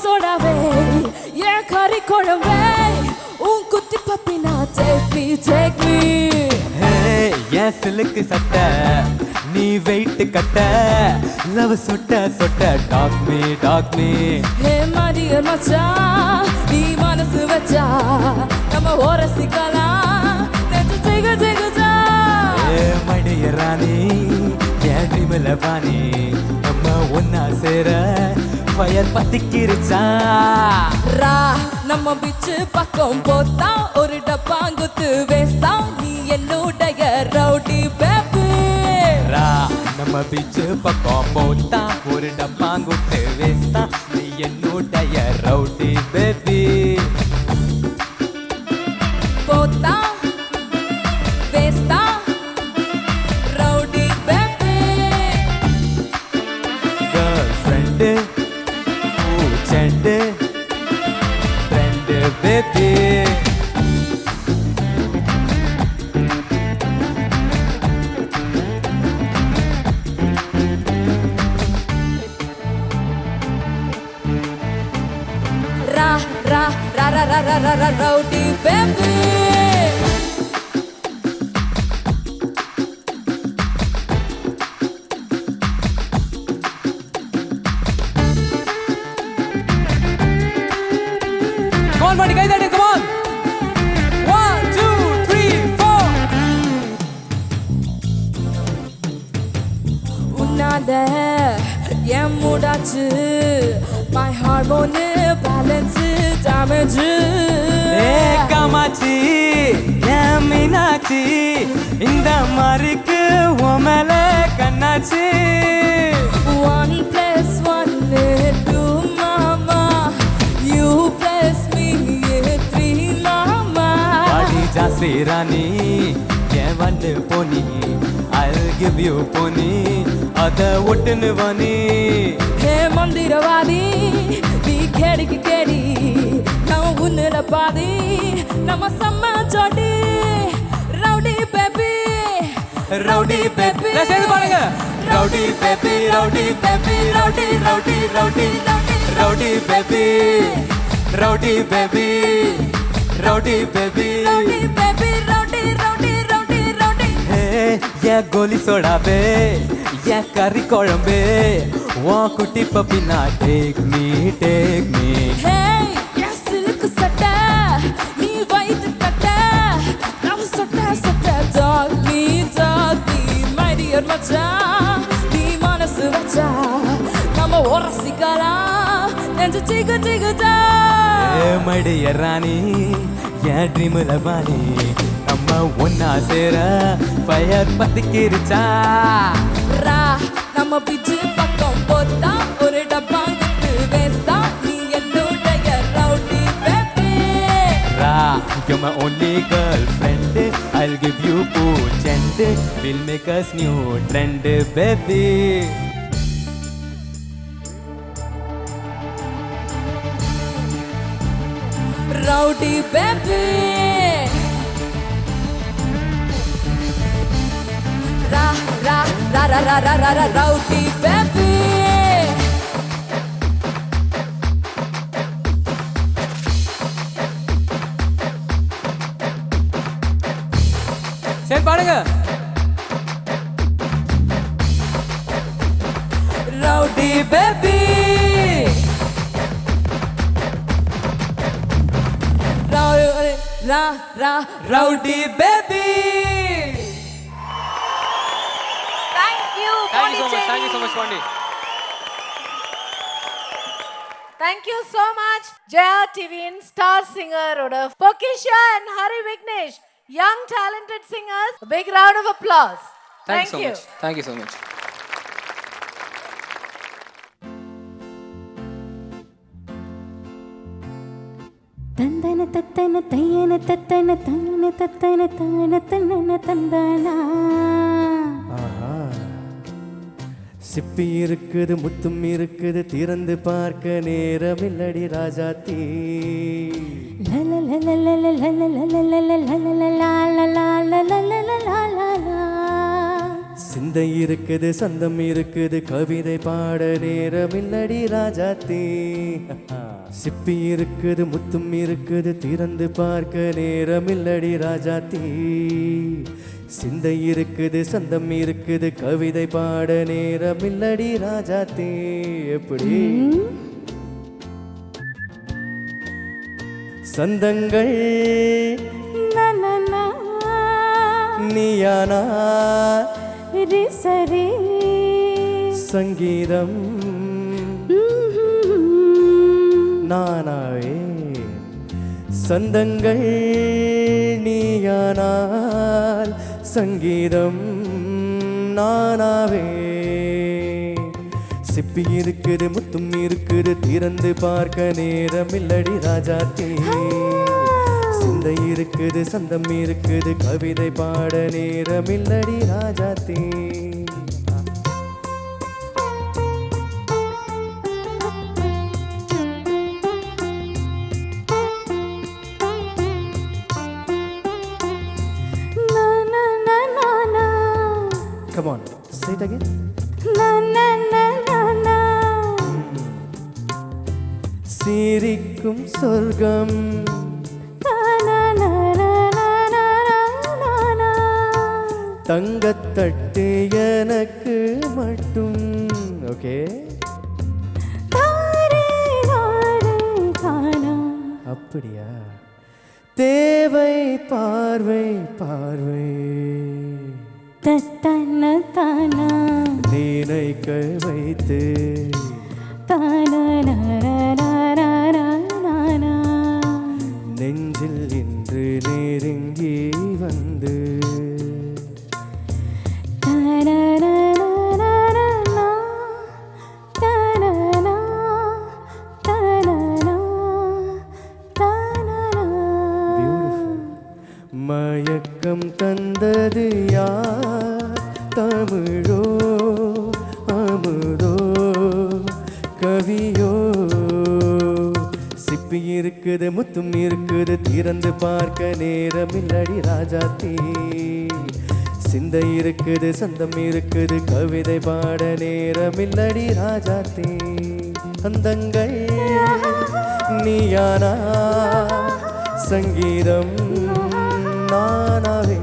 சோடாவே என் கறி குழம்பே உன் குட்டி பப்பினா take me என் சிலுக்கு சட்ட நீ வெயிட் கட்ட லவ் சொட்ட சொட்ட டாக் மீ ஹே மடியர் மச்சான் நீ மனசு வச்சா நம்ம ஓரசிக்கலாம் நெஞ்சு ஜிகு ஜிகுஜா ஏ மடியர் ராணி என் ட்ரீம்ல வாணி நம்ம ஒன்னா சேர ஃபயர் பத்திக்கிருச்சா ரா நம்ம பிச்சு பக்கம் போத்தா ஒரு டப்பாங்குத்து வேஸ்தா நீ என்னுடைய ரவுடி பேபி ரா நம்ம பிச்சு பக்கம் போத்தா ஒரு டப்பாங்குத்து வேஸ்தா நீ என்னுடைய ரவுடி பேபி போத்தா வேஸ்தா ரவுடி பேபி கேர்ள் ஃப்ரெண்டு செண்டு friend baby ra ra ra ra ra ra ra ra rowdy baby come on பாடி கை தட்டு கமான் 1 2 3 4 உன்னால என் மூடாச்சு my harmony balance damage Kamatchi ஏன் மீனாட்சி இந்த மாதிரிக்கு உமல கண்ணாச்சி 1 plus 1 2 mama you plus me 3 mama பாடி ஜாசி ராணி ஏன் வந்து Fani I'll give you pony அத ஒட்டுன்னு வாணி ஹே மந்திரவாதி நீ கேடிக்கு கேடி நான் உன்னிட பாதி நம்ம செம்ம ஜோடி ரவுடி பேபி ரவுடி பேபி சேர்ந்து பாருங்க rowdy baby rowdy baby rowdy rowdy rowdy rowdy baby rowdy baby rowdy baby rowdy baby rowdy rowdy rowdy rowdy ஏ கோலி சோடாபே ஏ கறி குழம்பே வா குட்டி பப்பினா டேக் மீ ஹே எஸ் சிலுக்கு சட்டை நீ வயிற்று கட்டை நான் சொட்ட சொட்ட டாக் மீ மை டியர் மச்சான் நீ மனசு வச்சா நம்ம உரசிக்கலாம் நெஞ்சு சிகு சிகுதா ஏ மடிய ராணி ஏன் ட்ரீம்ல வாணி நம்ம ஒன்னா சேர ஃபயர் பத்திக்கிருச்சா ரா நம்ம பிச்சு பக்கம் போத்தா ஒரு டப்பாங்கிட்டு வேஸ்தா நீ என்னுடைய rowdy baby Ra, you're my only girlfriend I'll give you pooch and we'll make us new trend baby rowdy baby ra ra ra ra ra ra ra ra rowdy baby சரி பாடுங்க rowdy baby ra ra Rowdy baby Thank you, Thank you so much, Pondi. Thank you so much, Jaya TVin star singer oda Pokisha and Hari Vignesh, young talented singers. A big round of applause. Thank you so much. Thank you so much. தந்தன தத்தன தையன தத்தன தான தத்தன தான தன்னன தந்தானா சிப்பி இருக்குது முத்தும் இருக்குது திறந்து பார்க்க நேரமில்லடி ராஜாத்தி சிந்தை இருக்குது சந்தம் இருக்குது கவிதை பாட நேரமில்லடி ராஜாத்தி சிப்பி இருக்குது முத்தும் இருக்குது திறந்து பார்க்க நேரமில்லடி ராஜாத்தி சிந்தை இருக்குது சந்தம் இருக்குது கவிதை பாட நேரமில்லடி ராஜாத்தி எப்படி சந்தங்கள் நீயானா சரி சங்கீதம் நானாவே சந்தங்கள் நீயானால் சங்கீதம் நானாவே சிப்பி இருக்குது முத்தும் இருக்குது திறந்து பார்க்க நேரமில்லடி ராஜாத்தி சிந்தை இருக்குது சந்தம் இருக்குது கவிதை பாட நேரமில்லடி Rajathi Come on, say it again. Na na na na na. சிரிக்கும் சொர்க்கம் Na na na na na na na na. தங்கத்தட்டு எனக்கு மட்டும் ஓகே தாரே தாரே தானா. அப்ப அப்படியா? தேவை பார்வை பார்வை தத்தன தானா நினைக்க வைத்து தானா நெஞ்சில் இன்று நெருங்கி வந்து மயக்கம் தந்தது யார்? தமிழோ அமுதோ கவியோ? சிப்பி இருக்குது முத்தும் இருக்குது திறந்து பார்க்க நேரமில்லடி ராஜாத்தி. சிந்தை இருக்குது சந்தம் இருக்குது கவிதை பாட நேரமில்லடி ராஜாத்தி. அந்தங்கள் நீயானா சங்கீதம் நானாவே.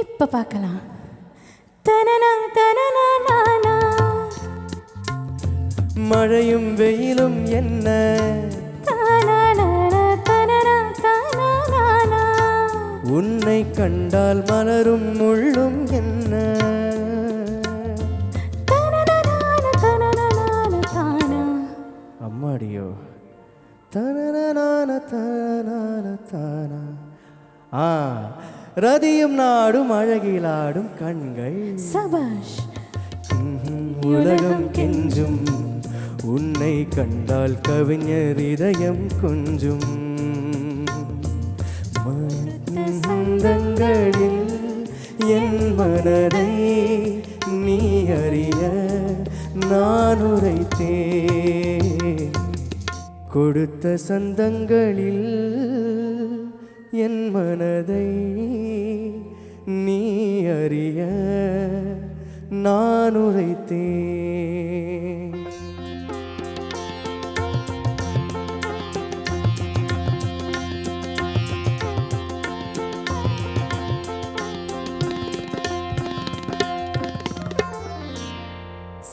இப்ப பார்க்கலாம். தனனா தனனா நானா மழையும் வெயிலும் என்ன தானா தனனா தானா உன்னை கண்டால் மலரும் முள்ளும் என்ன? அம்மாடியோ தனனான தானான தானா. ரதியும் நாடும் அழகிலாடும் கண்கள் சபாஷ். உலகம் கெஞ்சும் உன்னை கண்டால் கவிஞர் இதயம் கொஞ்சும். சந்தங்களில் என் மனதை நீ அறிய நான் உரைத்தேன். கொடுத்த சந்தங்களில் என் மனதை நீ அறிய நான் உரைத்தேன்.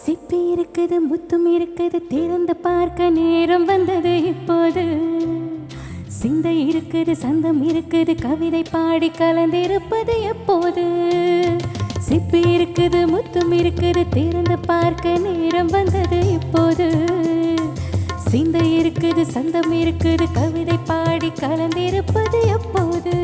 சிப்பி இருக்குது முத்தும் இருக்குது திறந்து பார்க்க நேரம் வந்தது இப்போது. சிந்தை இருக்குது சந்தம் இருக்குது கவிதை பாடி கலந்திருப்பது எப்போது. சிப்பி இருக்குது முத்தும் இருக்குது திறந்து பார்க்க நேரம் வந்தது இப்போது. சிந்தை இருக்குது சந்தம் இருக்குது கவிதை பாடி கலந்திருப்பது எப்போது.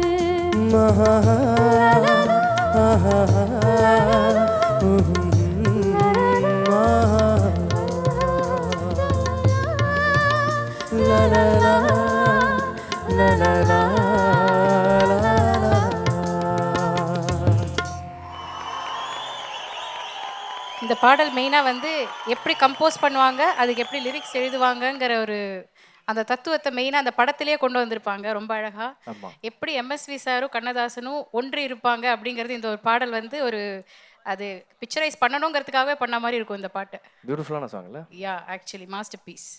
இந்த பாடல் மெயினாக வந்து எப்படி கம்போஸ் பண்ணுவாங்க, அதுக்கு எப்படி லிரிக்ஸ் எழுதுவாங்கங்கிற ஒரு அந்த தத்துவத்தை மெயினாக அந்த படத்திலேயே கொண்டு வந்திருப்பாங்க ரொம்ப அழகாக. எப்படி எம்எஸ்வி சாரும் கண்ணதாசனும் ஒன்று இருப்பாங்க அப்படிங்கிறது இந்த ஒரு பாடல் வந்து ஒரு அது பிக்சரைஸ் பண்ணணுங்கிறதுக்காகவே பண்ண மாதிரி இருக்கும் இந்த பாட்டு. பியூட்டிஃபுல்லான சாங்ல. யா ஆக்சுவலி மாஸ்டர் பீஸ்.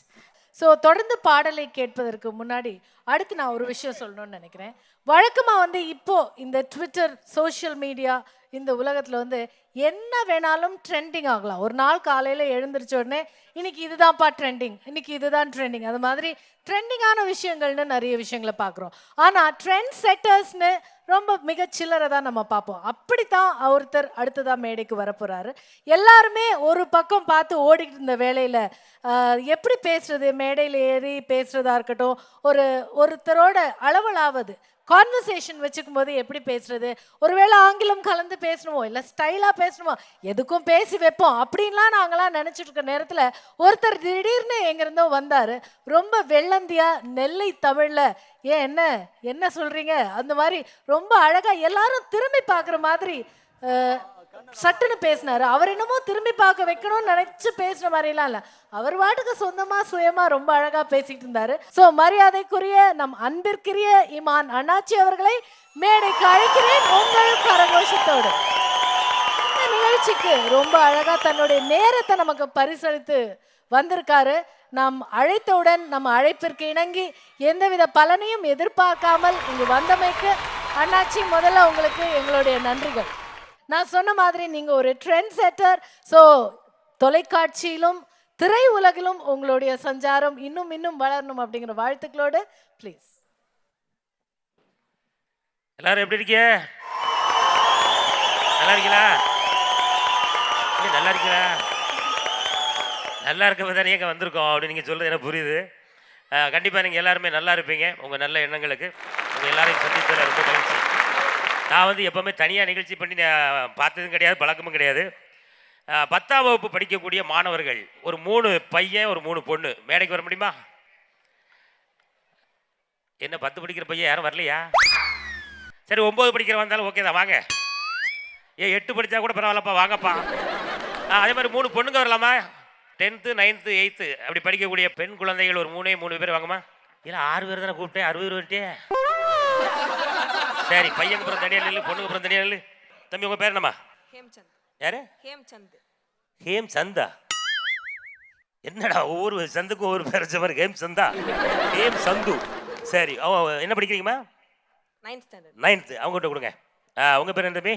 ஸோ தொடர்ந்து பாடலை கேட்பதற்கு முன்னாடி அடுத்து நான் ஒரு விஷயம் சொல்லணும்னு நினைக்கிறேன். வழக்கமாக வந்து இப்போ இந்த ட்விட்டர் சோஷியல் மீடியா இந்த உலகத்தில் வந்து என்ன வேணாலும் ட்ரெண்டிங் ஆகலாம். ஒரு நாள் காலையில் எழுந்திரிச்ச உடனே இன்னைக்கு இதுதான்ப்பா ட்ரெண்டிங், இன்னைக்கு இதுதான் ட்ரெண்டிங், அது மாதிரி ட்ரெண்டிங்கான விஷயங்கள்னு நிறைய விஷயங்களை பார்க்குறோம். ஆனால் ட்ரெண்ட் செட்டர்ஸ்னு ரொம்ப மிகச்சில்லரை தான் நம்ம பார்ப்போம். அப்படித்தான் ஒருத்தர் அடுத்ததாக மேடைக்கு வரப்போகிறாரு. எல்லாருமே ஒரு பக்கம் பார்த்து ஓடிக்கிட்டு இருந்த வேலையில் எப்படி பேசுறது, மேடையில் ஏறி பேசுகிறதா இருக்கட்டும், ஒருத்தரோட அளவலாவது கான்வர்சேஷன் வச்சுக்கும் போது எப்படி பேசுறது, ஒருவேளை ஆங்கிலம் கலந்து பேசணுமோ இல்லை ஸ்டைலாக பேசணுமோ, எதுக்கும் பேசி வைப்போம் அப்படின்லாம் நாங்களாம் நினச்சிட்டு இருக்க நேரத்தில் ஒருத்தர் திடீர்னு எங்கேருந்தோ வந்தார். ரொம்ப வெள்ளந்தியா நெல்லை தமிழில் ஏன் என்ன சொல்கிறீங்க அந்த மாதிரி ரொம்ப அழகாக எல்லாரும் திரும்பி பார்க்குற மாதிரி சட்டுன்னு பேசினாரு. அவர் என்னமோ திரும்பி பார்க்க வைக்கணும்னு நினைச்சு பேசுற மாதிரிலாம் இல்லை, அவர் வாட்டுக்கு சொந்தமா சுயமா ரொம்ப அழகா பேசிட்டு இருந்தாரு. ஸோ மரியாதைக்குரிய நம் அன்பிற்குரிய இமான் அண்ணாச்சி அவர்களை மேடைக்கு அழைக்கிறேன் உங்கள் கரகோஷத்தோடு. இந்த நிகழ்ச்சிக்கு ரொம்ப அழகா தன்னுடைய நேரத்தை நமக்கு பரிசளித்து வந்திருக்காரு. நாம் அழைத்தவுடன் நம்ம அழைப்பிற்கு இணங்கி எந்தவித பலனையும் எதிர்பார்க்காமல் இங்கு வந்தமைக்கு அண்ணாச்சி, முதல்ல உங்களுக்கு எங்களுடைய நன்றிகள். நான் சொன்ன மாதிரி நீங்க ஒரு ட்ரெண்ட் செட்டர். ஸோ தொலைக்காட்சியிலும் திரை உலகிலும் உங்களுடைய சஞ்சாரம் இன்னும் இன்னும் வளரணும் அப்படிங்கிற வாழ்த்துக்களோடு ப்ளீஸ். எல்லாரும் எப்படி இருக்கீங்க? நல்லா இருக்கீங்களா? நல்லா இருக்கீங்களா? நல்லா இருக்க தானே எங்கே வந்திருக்கோம் அப்படின்னு நீங்கள் சொல்கிறது எனக்கு புரியுது. கண்டிப்பாக நீங்கள் எல்லாருமே நல்லா இருப்பீங்க. உங்கள் நல்ல எண்ணங்களுக்கு உங்கள் எல்லாரையும் சந்தித்ததில் ரொம்ப மகிழ்ச்சி. நான் வந்து எப்போவுமே தனியாக நிகழ்ச்சி பண்ணி நான் பார்த்ததும் கிடையாது, பழக்கமும் கிடையாது. 10ஆம் வகுப்பு படிக்கக்கூடிய மாணவர்கள் ஒரு 3 பையன் ஒரு 3 பொண்ணு மேடைக்கு வர முடியுமா? என்ன 10 படிக்கிற பையன் யாரும் வரலையா? சரி 9 படிக்கிற வந்தாலும் ஓகே தான், வாங்க. 8 படித்தா கூட பரவாயில்லப்பா, வாங்கப்பா. அதே மாதிரி 3 பொண்ணுங்க வரலாமா? 10th 9th 8th அப்படி படிக்கக்கூடிய பெண் குழந்தைகள் ஒரு 3 பேர் வாங்கம்மா. இல்லை 6 பேர் தானே கூப்பிட்டேன், 60 பேர் வந்துட்டே. சரி, பையனுக்கு அப்புறம் தனியாக நில்லு, பொண்ணுக்கு அப்புறம் தனியாக நில்லு. தம்பி உங்கள் பேர் என்னம்மா? ஹேம்சந்த். யாரு? ஹேம்சந்த். ஹேம் சந்தா? என்னடா ஒவ்வொரு சந்துக்கும் ஒவ்வொரு பேர் வச்ச மாதிரி. ஹேம் சந்தா, ஹேம் சந்து. சரி, என்ன படிக்கிறீங்கம்மா? 9th standard. 9th. அவங்ககிட்ட கொடுங்க. உங்கள் பேர் என்ன தம்பி?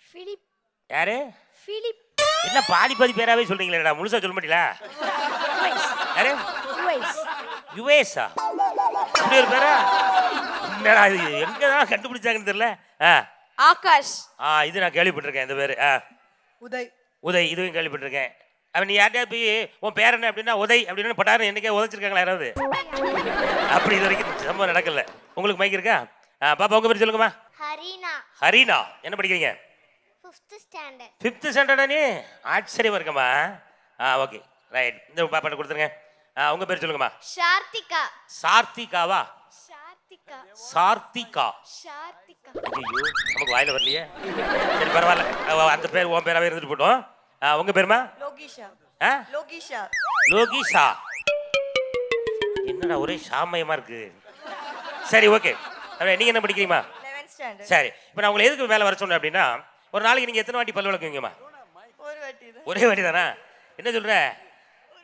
ஃபிலிப். யாரு? ஃபிலிப். என்ன பாதி பேராகவே சொல்கிறீங்களேடா, முழுசாக சொல்ல மாட்டீங்களா? யாரு? யுவேஸா? இப்படி ஒரு பேரா? என்னடா இது, எங்கே தான் கண்டுபிடிச்சாங்கன்னு தெரியல. ஆகாஷ். இது நான் கேள்விப்பட்டிருக்கேன் இந்த பேர். உதய். உதய், இதுவும் கேள்விப்பட்டிருக்கேன். அவன் நீ யார்கிட்டயா போய் உன் பேர் என்ன அப்படின்னா உதய் அப்படின்னு பட்டாரு என்னைக்கே உதச்சிருக்காங்களா யாராவது? அப்படி இது வரைக்கும் சம்பவம் நடக்கல. உங்களுக்கு மைக் இருக்கா? பாப்பா உங்க பேர் சொல்லுங்கம்மா. ஹரினா. ஹரினா, என்ன படிக்கிறீங்க? 5th standard. 5th ஸ்டாண்டர்டா நீ? ஆச்சரியமா இருக்கம்மா. ஓகே ரைட், இந்த பாப்பாட்ட கொடுத்துருங்க. உங்க பேர் சொல்லுங்கம்மா. ஷார்த்திகா. சார்த்திகாவா? ஷார்த்திகா. சார்த்திகா. ஷார்த்திகா. ஐயோ, நமக்கு வாயில வரலையே. சரி பரவாயில்ல, அந்த பேர் உன் பேராவே இருந்துட்டு போட்டோம். உங்க பேருமா? லோகிஷா. லோகிஷா. லோகிஷா, என்னடா ஒரே சாமயமா இருக்கு. சரி ஓகே, நீங்க என்ன படிக்கிறீங்கம்மா? 11th standard. சரி, இப்போ நான் உங்களை எதுக்கு மேலே வர சொன்னேன் அப்படின்னா, ஒரு நாளைக்கு நீங்க எத்தனை வாட்டி பல் விளக்குவீங்கம்மா? ஒரு வாட்டி தான். ஒரே வாட்டி தானா? என்ன சொல்ற?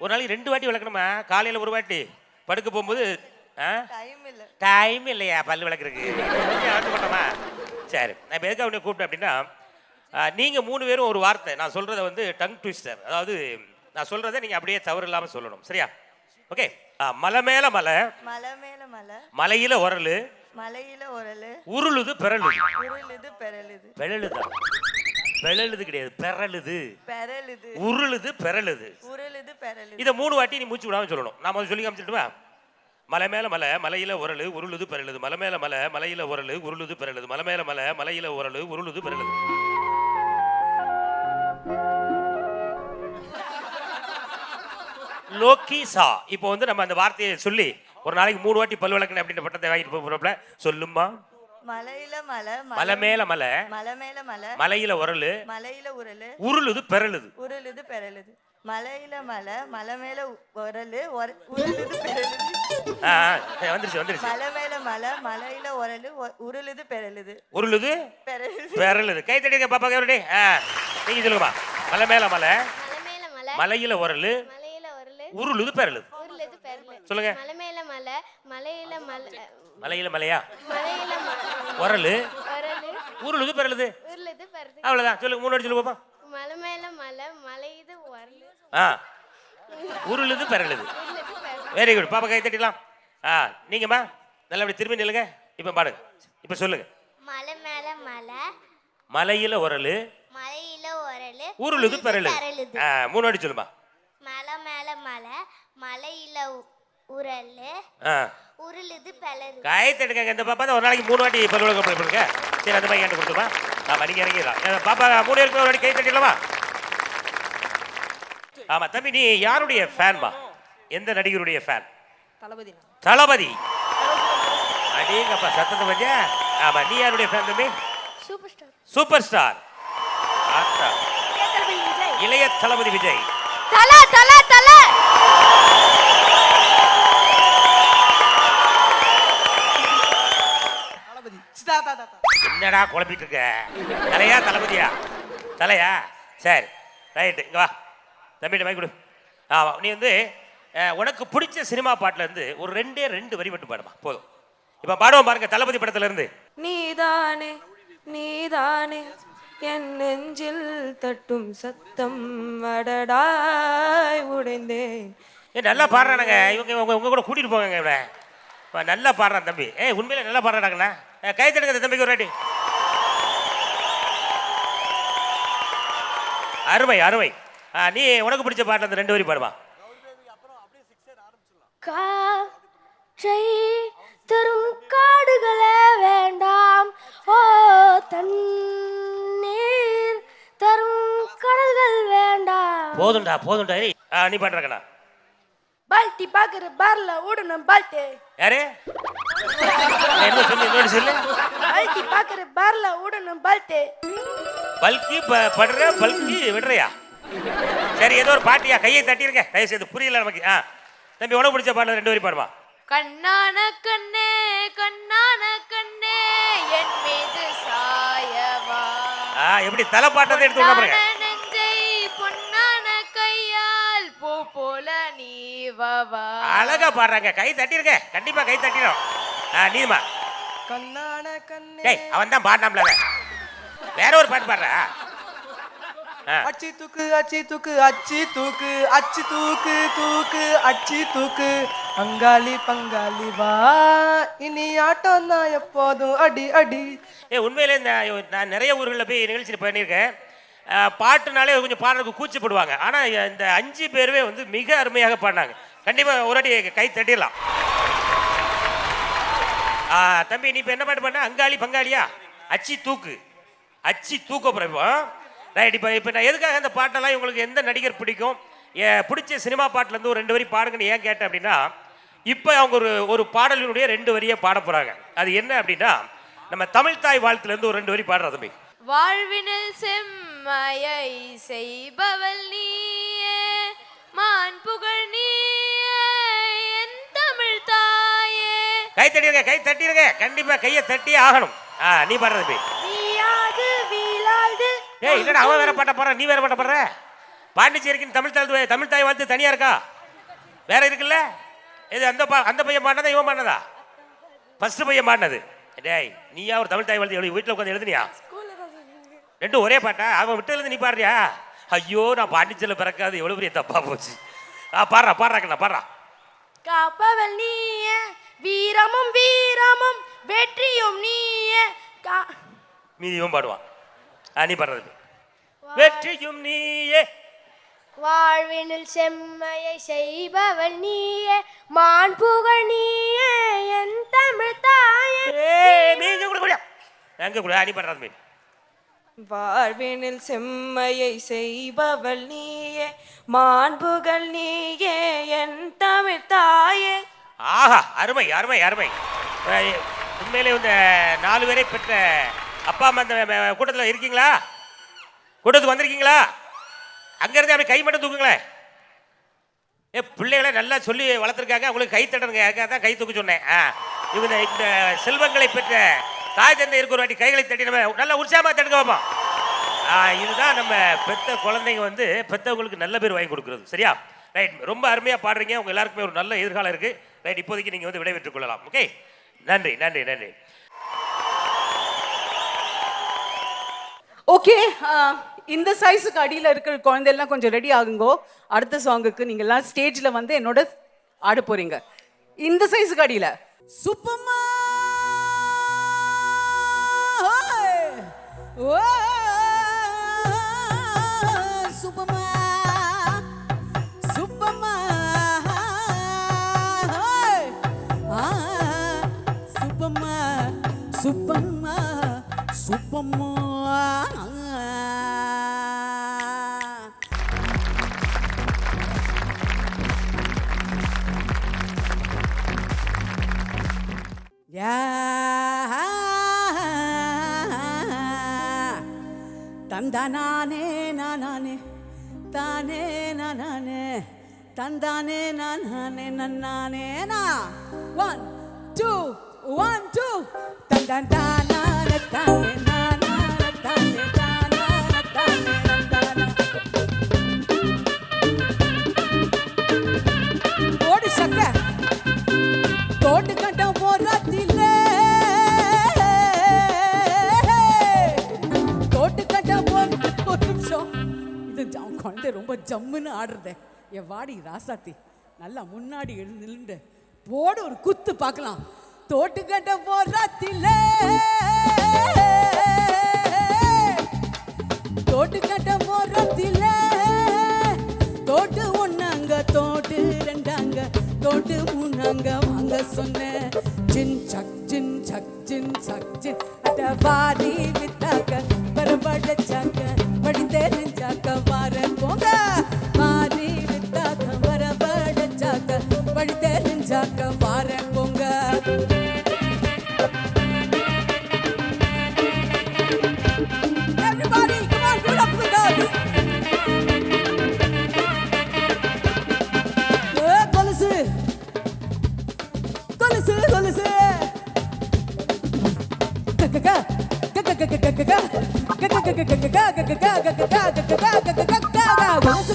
ஒரு நாளைக்கு 2 வாட்டி விளக்கணுமா? காலையில் ஒரு வாட்டி, படுக்க போகும்போது. டைம் இல்ல. டைம் இல்லையா பல் விளக்குறதுக்கு? விளக்க மாட்டோமா? சரி, நான் இப்போ எதுக்காக உன்னை கூப்பிட்டேன் அப்படின்னா, நீங்கள் 3 பேரும் ஒரு வார்த்தை நான் சொல்கிறத வந்து டங் ட்விஸ்டர், அதாவது நான் சொல்கிறத நீங்கள் அப்படியே தவறு இல்லாமல் சொல்லணும், சரியா? ஓகே. மலை மேலே மலை, மலை மேல மலை, மலையில் உரலு, மலையில உரலு, உருளுது பெறலுது. உருளுது பெறலுது. பெறலுதா? பெறலுது கிடையாது, பெறலுது. பெறலுது. உருளுது பெறலுது. உருளுது பெறலுது. இதை 3 வாட்டி நீ மூச்சு விடாமல் சொல்லணும். நான் முதல்ல சொல்லி காமிச்சிட்டுமா? மலை மேலே மலை, மலையில் உரலு, உருளுது பெறலுது. மலை மேலே மலை, மலையில் உரலு, உருளுது பெறலுது. மலை மேலே மலை, மலையில் உரலு, உருளுது பெறலுது. லோகிசா. இப்போ வந்து நம்ம அந்த வார்த்தையை சொல்லி ஒரு நாளைக்கு 3 வாட்டி பல் விளக்கணும் அப்படின்ற பட்டத்தை வாங்கிட்டு போகிறப்பல சொல்லுமா? மலையில மலை, மலை மேல மலை, மலை மேல மலை, மலையில உரலு, மலையில உரலு, உருளுது பெறலுது. உருளுது பெறலுது. மலையில மலை, மலை மேல உரலு, உருளுது பெறலுது. வந்துருச்சு. மலை மேல மலை, மலையில உரலு, உருளுது பெறலுது. உருளுது பெறலுது. பெறலுது. கை தட்டிங்க பாப்பா, கேவரடி. நீங்க சொல்லுங்கம்மா. மலை மேல மலை, மலை மேல மலை, மலையில உரலு, மலையில உரலு, உருளுது பெறலுது. உருளுது பெறலு. சொல்லுங்க. மலை மேல மலை, மலையில மலை, மலையில மலையா? மலையில உரலு, உரலு, உருளுது பெறலுது. உருளுது பெறலு. அவ்வளவுதான். சொல்லுங்க, 3 வாட்டி சொல்லுங்க பாப்பா. மலை மேல மலை, மலையிது உரலு, உருளுது பெறலுது. உருளுது பெறலு. Very good. பாப்பா கை தட்டிடலாம். நீங்கம்மா நல்லா அப்படி திரும்பி நில்லுங்க. இப்போ பாடுங்க. இப்போ சொல்லுங்க. மலை மேல மலை, மலையில உரலு, மலையில உரலு, உருளுது பெறலுது. 3 வாட்டி சொல்லுமா. மலை மேல மலை, மலையில உரலு, உருளுது பெறலு. கை தட்டுங்க. இந்த பாப்பா தான் ஒரு நாளைக்கு 3 வாட்டி பல் விளக்க போடுங்க. சரி, அந்த மாதிரி என்கிட்ட கொடுத்துமா. நீங்க இறங்கிடலாம். பாப்பா 3 பேருக்கு ஒரு வாட்டி கை தட்டிடலாமா? ஆமா தம்பி, நீ யாருடைய ஃபேன்மா? எந்த நடிகருடைய ஃபேன்? தளபதி. தளபதி. அடேங்கப்பா, சத்தத்தை பத்தியா? ஆமா, நீ யாருடைய ஃபேன் தம்பி? Super star. Super star. இளைய தளபதி விஜய். தல தல தல. தளபதி. என்னடா குழப்பிட்டு இருக்க? தலையா தளபதியா? தலையா? சரி ரைட்டு, இங்க வா தம்பிட்ட மைக் கொடு. நீ வந்து உனக்கு பிடிச்ச சினிமா பாட்டில் இருந்து ஒரு 2 வரி மட்டும் பாடுமா போதும். இப்போ பாடுவோம் பாருங்க, தளபதி படத்துல இருந்து. நீதானே நீதானே என் நெஞ்சில் தட்டும் சத்தம் அடடாய் உடைந்தேன். நல்லா பாடுறானுங்க இவங்க. உங்க கூட கூட்டிட்டு போங்க இவனை. நல்லா பாடுறான் தம்பி. உண்மையில நல்லா பாடுறாங்கண்ணா. கை தட்டுங்க இந்த தம்பிக்கு ஒரு வாட்டி. அருமை அருமை. நீ உனக்கு பிடிச்ச பாட்டு அந்த 2 வரி பாடுவா. காற்றை தரும் காடுகளே வேண்டாம், ஓ தண்ணீர் தரும் கடல்கள் வேண்டாம். போதும்டா போதும்டா. நீ பாடுறக்கண்ணா. பால்டி பாக்குற பார்ல ஓடணும் பால்டி. யாரு என்ன சொல்லு இன்னொரு சொல்லு. பால்டி பாக்குற பார்ல ஓடணும் பால்டி. பல்கி படுற பல்கி விடுறியா? சரி ஏதோ ஒரு பாட்டியா, கையை தட்டிருங்க தயவு செய்து, புரியல நமக்கு. தம்பி உனக்கு பிடிச்ச பாட்டு 2 வரி பாடுவா. கண்ணான கண்ணே கண்ணான கண்ணே என் மீது சாயவா. எப்படி தலை பாட்டத்தை எடுத்து விட பாருங்க. நெஞ்சை பொன்னான கையால் பூ போல நீவவா. அழகா பாடுறாங்க. கை தட்டிருங்க, கண்டிப்பா கை தட்டிடும். நீமா கண்ணான கண்ணே. டேய் அவன் தான் பாடினாம்ல, வேற ஒரு பாட்டு பாடுற. அச்சி தூக்கு அச்சி தூக்கு அச்சி தூக்கு அச்சி தூக்கு தூக்கு அச்சி தூக்கு அங்காளி பங்காளி வா இனி ஆட்டம் தான் எப்போதும் அடி அடி. உண்மையிலே நான் நிறைய ஊர்களில் போய் நிகழ்ச்சி பண்ணியிருக்கேன். பாட்டுனாலே கொஞ்சம் பாடுறதுக்கு கூச்சப்படுவாங்க. ஆனால் இந்த 5 பேருமே வந்து மிக அருமையாக பாடினாங்க. கண்டிப்பாக ஒரு அடி கை தட்டிடலாம். தம்பி நீ இப்போ என்ன பாட்டு பண்ண? அங்காளி பங்காளியா? அச்சி தூக்கு அச்சி தூக்க போகிறோம். ரைட். இப்போ நான் எதுக்காக அந்த பாட்டெல்லாம் உங்களுக்கு எந்த நடிகர் பிடிக்கும், பிடிச்ச சினிமா பாட்டிலேருந்து ஒரு 2 வரி பாடுங்கன்னு ஏன் கேட்டேன் அப்படின்னா, இப்போ அவங்க ஒரு பாடலினுடைய 2 வரியை பாட போகிறாங்க. அது என்ன அப்படின்னா, நம்ம தமிழ் தாய் வாழ்த்துலேருந்து ஒரு 2 வரி பாடுற தம்பி. வாழ்வினில் செம்மையை செய்பவள் நீயே, மான் புகழ் நீயே என் தமிழ் தாயே. கை தட்டிடுங்க கை தட்டிடுங்க, கண்டிப்பா கையை தட்டி ஆகணும். நீ பாடுறது தம்பி. இல்லடா அவன் வேற பாட்ட போற, நீ வேற பாட்ட போடுற. பாண்டிச்சேரிக்கு தமிழ் தாய் வாழ்த்து தனியா இருக்கா? வேற இருக்குல்ல? இது அந்த பையன் பாடினதா இவன் பாடினதா? ஃபர்ஸ்ட் பையன் பாடினது. டேய் நீயா ஒரு தமிழ் தாய் வாழ்த்து வீட்டில் உட்காந்து எழுதுனியா? 2 ஒரே பாட்டா? அவன் விட்டு எழுது, நீ பாடுறியா? ஐயோ நான் பாண்டிச்சேரியில் பிறக்காது, எவ்வளவு பெரிய தப்பா போச்சு. பாடுறா பாடுறா. காப்பவள் நீயே வீரமும் வீரமும் வெற்றியும் நீயே. மீதியும் பாடுவான். நீ பாடுறது. வெற்றியும் நீயே, வாழ்வினில் செம்மையை செய்பவள் நீயே, மான் புகழ் நீயே என் தமிழ் தாயே. நீங்க கூட எங்க கூட நீ பாடுறது. வாழ்வினில் செம்மையை செய்பவள் நீயே, மாண்புகள் நீயே என் தமிழ் தாயே. ஆஹா அருமை அருமை அருமை. உண்மையிலே இந்த 4 பேரை பெற்ற அப்பா அம்மா அந்த கூட்டத்தில் இருக்கீங்களா? கூட்டத்துக்கு வந்திருக்கீங்களா? அங்கேருந்து அப்படி கை மட்டும் தூக்குங்களேன். பிள்ளைகளை நல்லா சொல்லி வளர்த்துருக்காங்க, அவங்களுக்கு கை தட்டணுங்க. அதுக்காக தான் கை தூக்க சொன்னேன். இவங்க இந்த செல்வங்களை பெற்ற தாய் தந்தை இருக்கிற வாட்டி கைகளை தட்டி நம்ம நல்லா உற்சாகமாக தடுக்க வைப்போம். இதுதான் நம்ம பெத்த குழந்தைங்க வந்து பெற்றவங்களுக்கு நல்ல பேர் வாங்கி கொடுக்குறது. சரியா? ரைட். ரொம்ப அருமையாக பாடுறீங்க. உங்கள் எல்லாருக்குமே ஒரு நல்ல எதிர்காலம் இருக்குது. ரைட். இப்போதைக்கு நீங்கள் வந்து விடைபெற்றுக் கொள்ளலாம். ஓகே, நன்றி நன்றி நன்றி. ஓகே, இந்த சைஸுக்கு அடியில் இருக்கிற குழந்தையெல்லாம் கொஞ்சம் ரெடி ஆகுங்கோ. அடுத்த சாங்குக்கு நீங்கள் எல்லாம் ஸ்டேஜில் வந்து என்னோட ஆட போறீங்க. இந்த சைஸுக்கு அடியில் சுப்பம்மா சுப்பம்மா சுப்பம்மா சுப்பம்மா சுப்பம்மா சுப்பம்மா. தந்தானே நானே தானே நானே தந்தானே நானே நன்னானே நா 1 2 1 2 தந்தானே தானே நானே தானே தானே தானே நந்தானே. ஓடி சக்க தோட்டு கட்ட போறதில்லை ரொம்ப ஜம்முன்னு ஆடுறத என் வாடி ராசாத்தி நல்லா முன்னாடி நின்று போடு ஒரு குத்து பார்க்கலாம். தோட்டுக்கட்ட போராத்தில தோட்டுக்கட்ட போராத்தில தோட்டு ஒன்னாங்க தோட்டு ரெண்டாங்க தோட்டு மூணாங்க வாங்க சொன்ன ஜின் சக் ஜின் சக் ஜின் சக் ஜின் அட வாரி வித்தாக்க வரவழைச்சாக்க படி தெரிஞ்சாக்க வார போங்க வாரி வித்தாக்க வரவழைச்சாக்க படி தெரிஞ்சாக்க வார போங்க. Everybody, come on, give it up with us. கொலுசு கொலுசு கொலுசு கொலுசு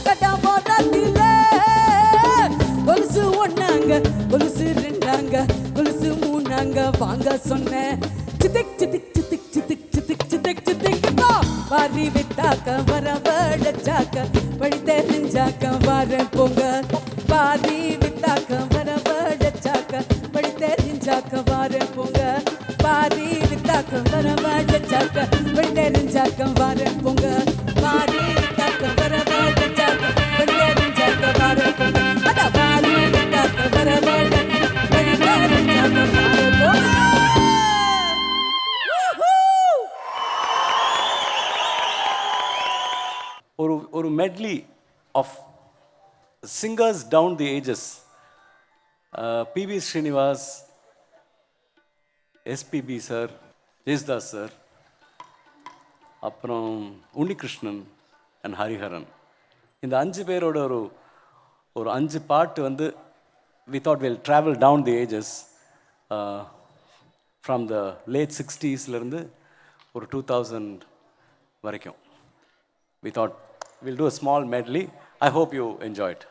கட்டா போராட்டில கொலுசு ஒன்னாங்க கொலுசு ரெண்டாங்க கொலுசு மூணாங்க வாங்க சொன்ன சித்திக் சித்திக் சித்திக் சித்திக் சித்திக் சித்திக் சித்திக் வாரி வித்தாக்க வரவழைச்சாக்க வழி தெரிஞ்சாக்க வார போங்க வாரி வித்தாக்க வரவழைச்சாக்க வழி தெரிஞ்சாக்க வார போங்க வாரி வித்தாக்க வரவழைச்சாக்க வழி தெரிஞ்சாக்க வார போங்க வாரி வித்தாக்க வரவழைச்சாக்க வழி தெரிஞ்சாக்க வார போங்க அட வாரி வித்தாக்க வரவழைச்சாக்க வழி தெரிஞ்சாக்க வார போங்க. ஒரு medley of singers down the ages. PB Srinivas, SPB sir, Jesudas sir, அப்புறம் உன்னிகிருஷ்ணன் அண்ட் ஹரிஹரன். இந்த 5 பேரோட ஒரு 5 பாட்டு வந்து we thought we'll travel down the ages from the late 60s இருந்து ஒரு 2000 வரைக்கும். We thought we'll do a small medley. I hope you enjoy it.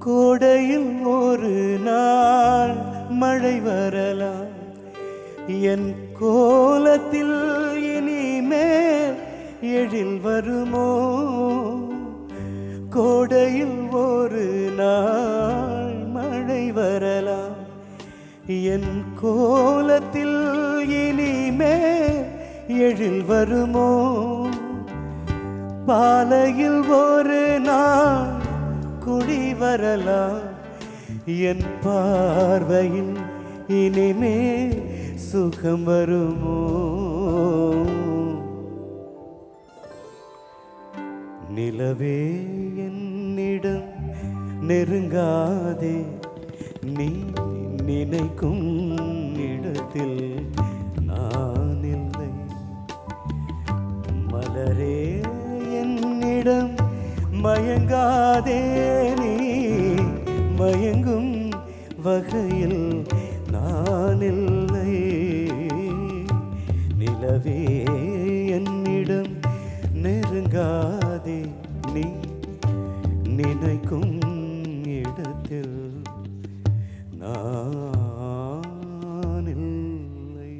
கோடையில் ஒரு நாள் மழை வரலாம், என் கோலத்தில் இனிமேல் எழில் வருமோ. கோடையில் ஒரு நாள் மழை வரலாம், என் கோலத்தில் இனிமேல் எழில் வருமோ. பாலையில் ஒரு நாள் குடி வரலாம், என் பார்வையில் இனிமே சுகம் வருமோ. நிலவே என்னிடம் நெருங்காதே, நீ நினைக்கும் இடத்தில் நான் இல்லை. மலரே என்னிடம் மயங்காதே, நீ மயங்கும் வகையில் நான் இல்லை. நிலவே என்னிடம் நெருங்காதே, நீ நினைக்கும் இடத்தில் நான் இல்லை.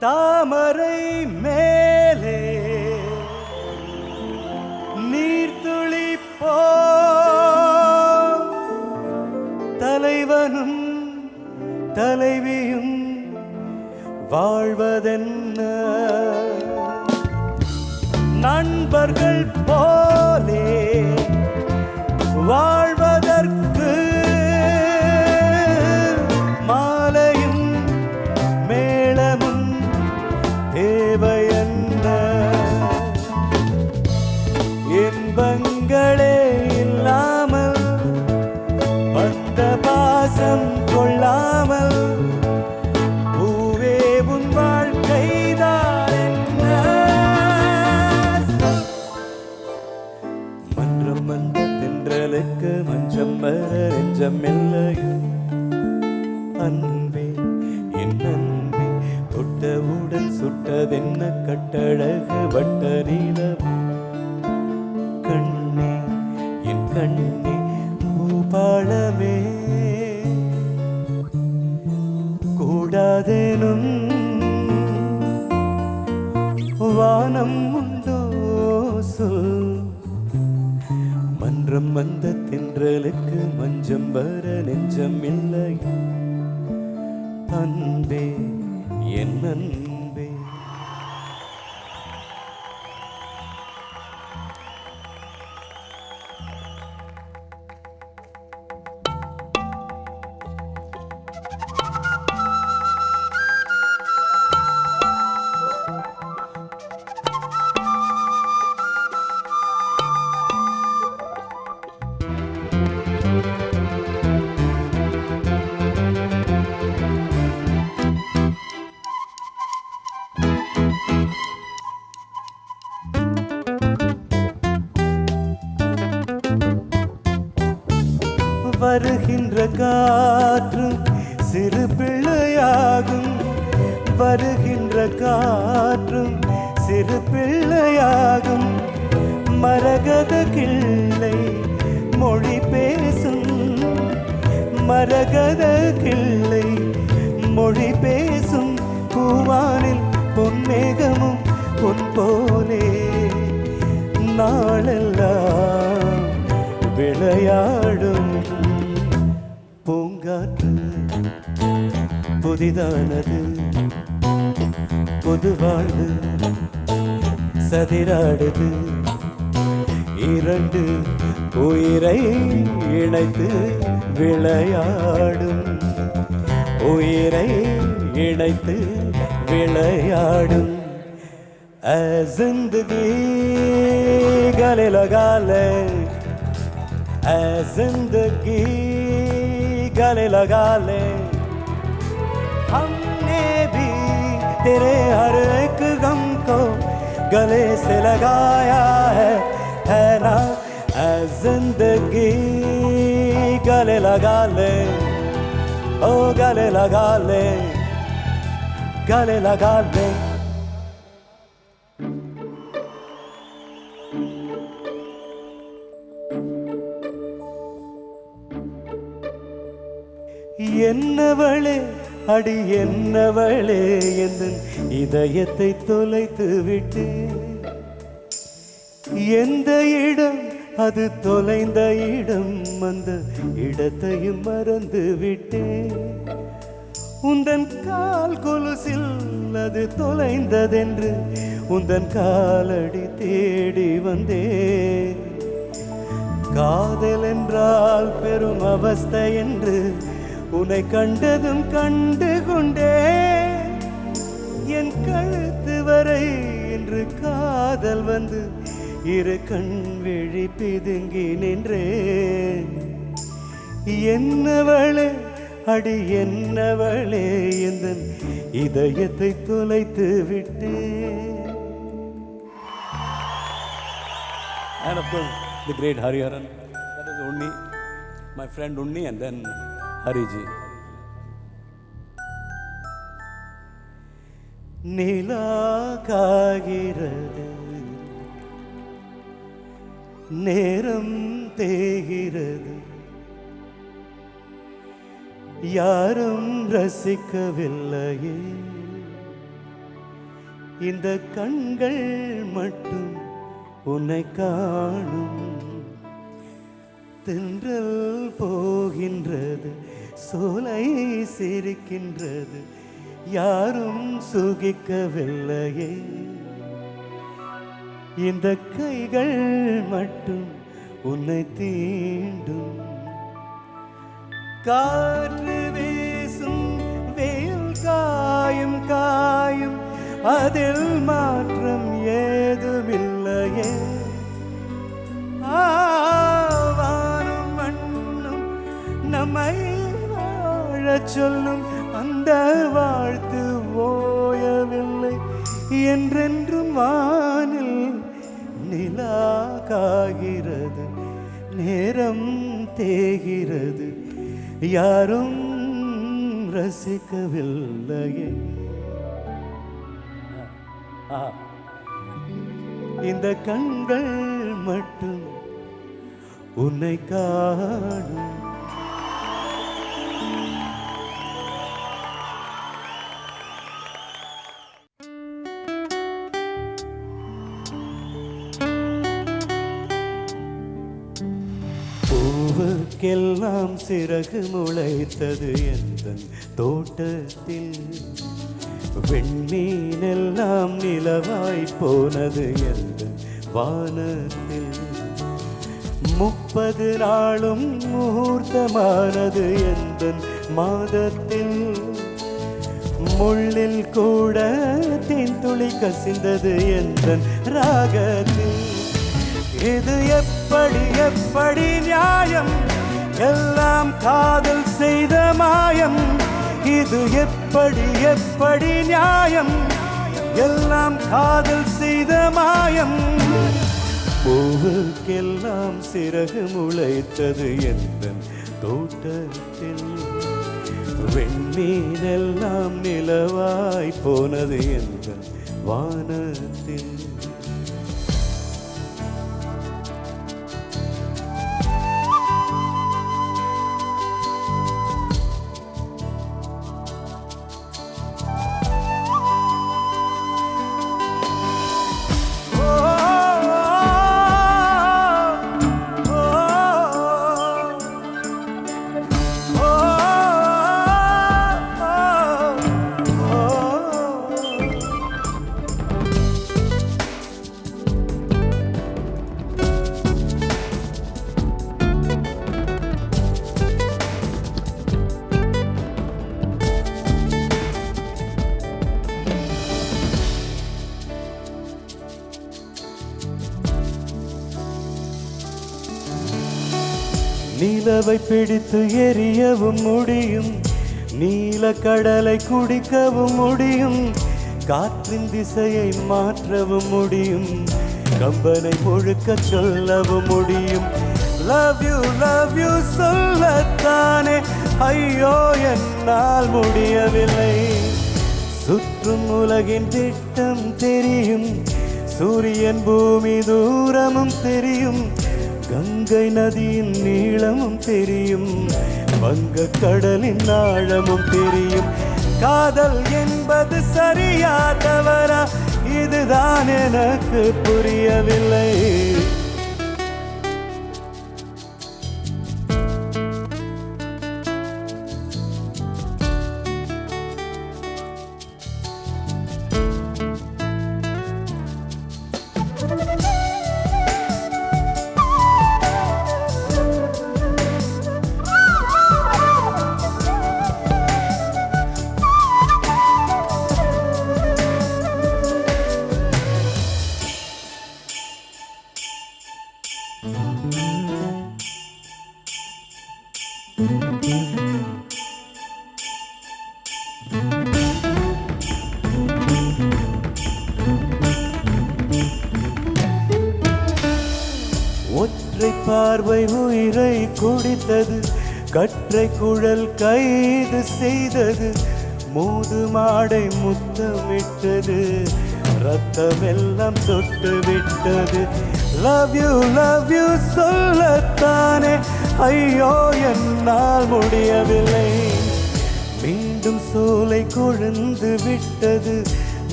தாமரை மேலே நீர்த்துளி போ, தலைவனும் தலைவியும் வாழ்வதென்ன. நண்பர்கள் போலே வாழ்வதற்கு மாலையும் மேளமும் தேவையென்ன இன்பங்களே இல்லாமல் வந்த பாசம் கொள்ளாமல் பூவே உன் வாழ்க்கைதான் என்ன மன்றம் வந்த தென்றலுக்கு மஞ்சம் வர நெஞ்சம் இல்லை அன்பே என் அன்பே தொட்டவுடன் சுட்டதென்ன கட்டழகு வட்ட நீலம் கண்ணே என் கண்ணே பூபாளமே கூடாதேனும் வானம் உண்டோ சொல் மன்றம் வந்த தென்றலுக்கு மஞ்சம் வர நெஞ்சம் இல்லை அன்பே என் அன்பே வருகின்ற காற்றும் சிறு பிள்ளையாகும் வருகின்ற காற்றும் சிறு பிள்ளையாகும் மரகத கிள்ளை மொழி பேசும் மரகத கிள்ளை மொழி பேசும் பூவானில் பொன்மேகமும் பொன் போலே நாளெல்லாம் விளையாடும் பூங்காற்று புதிதானது பொது வாழ்வு சதிராடுது இரண்டு உயிரை இணைத்து விளையாடும் உயிரை இணைத்து விளையாடும் जिंदगी गले लगा ले जिंदगी गले लगा ले हमने भी तेरे हर एक गम को गले से लगाया है ना जिंदगी गले लगा ले ओ गले लगा ले गले लगा ले என்னவளே அடி என்னவளே என் இதயத்தை தொலைத்து விட்டு எந்த இடம் அது தொலைந்த இடம் அந்த இடத்தையும் மறந்து விட்டேன் உந்தன் கால் கொலுசில் அது தொலைந்ததென்று உந்தன் காலடி தேடி வந்தேன் காதல் என்றால் பெரும் அவஸ்தை என்று உன்னை கண்டதும் கண்டு கொண்டே என் கழுத்து வரை என்று காதல் வந்து இரு கண் விழி பிதுங்கி நின்றேன் என்னவளே அடி என்னவளே எந்தன் இதயத்தை தொலைத்து விட்டேன். And of course the great Hariharan, that is Unni, my friend Unni, and then Hariji. நிலா காகிறது நேரம் தேகிறது யாரும் ரசிக்கவில்லையே இந்த கண்கள் மட்டும் உன்னை காணும் தென்றல் போகின்றது சோலை சிரிக்கின்றது யாரும் சுகிக்கவில்லையே இந்த கைகள் மட்டும் உன்னை தீண்டும். காற்று வீசும் வெயில் காயும் காயும் அதில் மாற்றம் ஏதுமில்லையே. வானும் மண்ணும் நம்மை வாழச் சொல்லும் அந்த வாழ்த்து ஓயவில்லை. என்றென்றும் வானில் நிலா காகிறது, நேரம் தேகிறது, யாரும் ரசிக்கவில்லையே. இந்த கண்கள் மட்டும் உன்னை காணும். பூவுக்கெல்லாம் சிறகு முளைத்தது எந்தன் தோட்டத்தில். வெண்ணீனெல்லாம் நிலவாய் போனது எந்தன் வானத்தில். 30 நாளும் முகூர்த்தமானது எந்தன் மாதத்தில். முள்ளில் கூட தேன்துளி கசிந்தது எந்தன் ராகத்தில். இது எப்படி எப்படி நியாயம், எல்லாம் காதல் செய்த மாயம். இது எப்படி எப்படி நியாயம், எல்லாம் காதல் செய்த மாயம். பூவுக்கெல்லாம் சிறகு முளைத்தது எந்தன் தோட்டத்தில். வெண்ணீனெல்லாம் நிலவாய் போனது எந்தன் வானத்தில். நிலவை பிடித்து எரியவும் முடியும், நீல கடலை குடிக்கவும் முடியும், காற்றின் திசையை மாற்றவும் முடியும், கம்பனை முழுக்க சொல்லவும் முடியும். லவ் யூ சொல்லத்தானே ஐயோ என்னால் முடியவில்லை. சுற்றும் உலகின் திட்டம் தெரியும், சூரியன் பூமி தூரமும் தெரியும், கங்கை நதியின் நீளமும் தெரியும், வங்க கடலின் ஆழமும் தெரியும். காதல் என்பது சரியா தவறா, இதுதான் எனக்கு புரியவில்லை. ஒற்றை பார்வை உயிரை குடித்தது, கற்றை குழல் கைது செய்தது, மூது மாடை முத்தமிட்டது, ரத்தமெல்லாம் சொட்டு விட்டது. லவ் யூ சொல்லத்தானே ஐயோ என்னால் முடியவில்லை. மீண்டும் சோலை கொழுந்து விட்டது,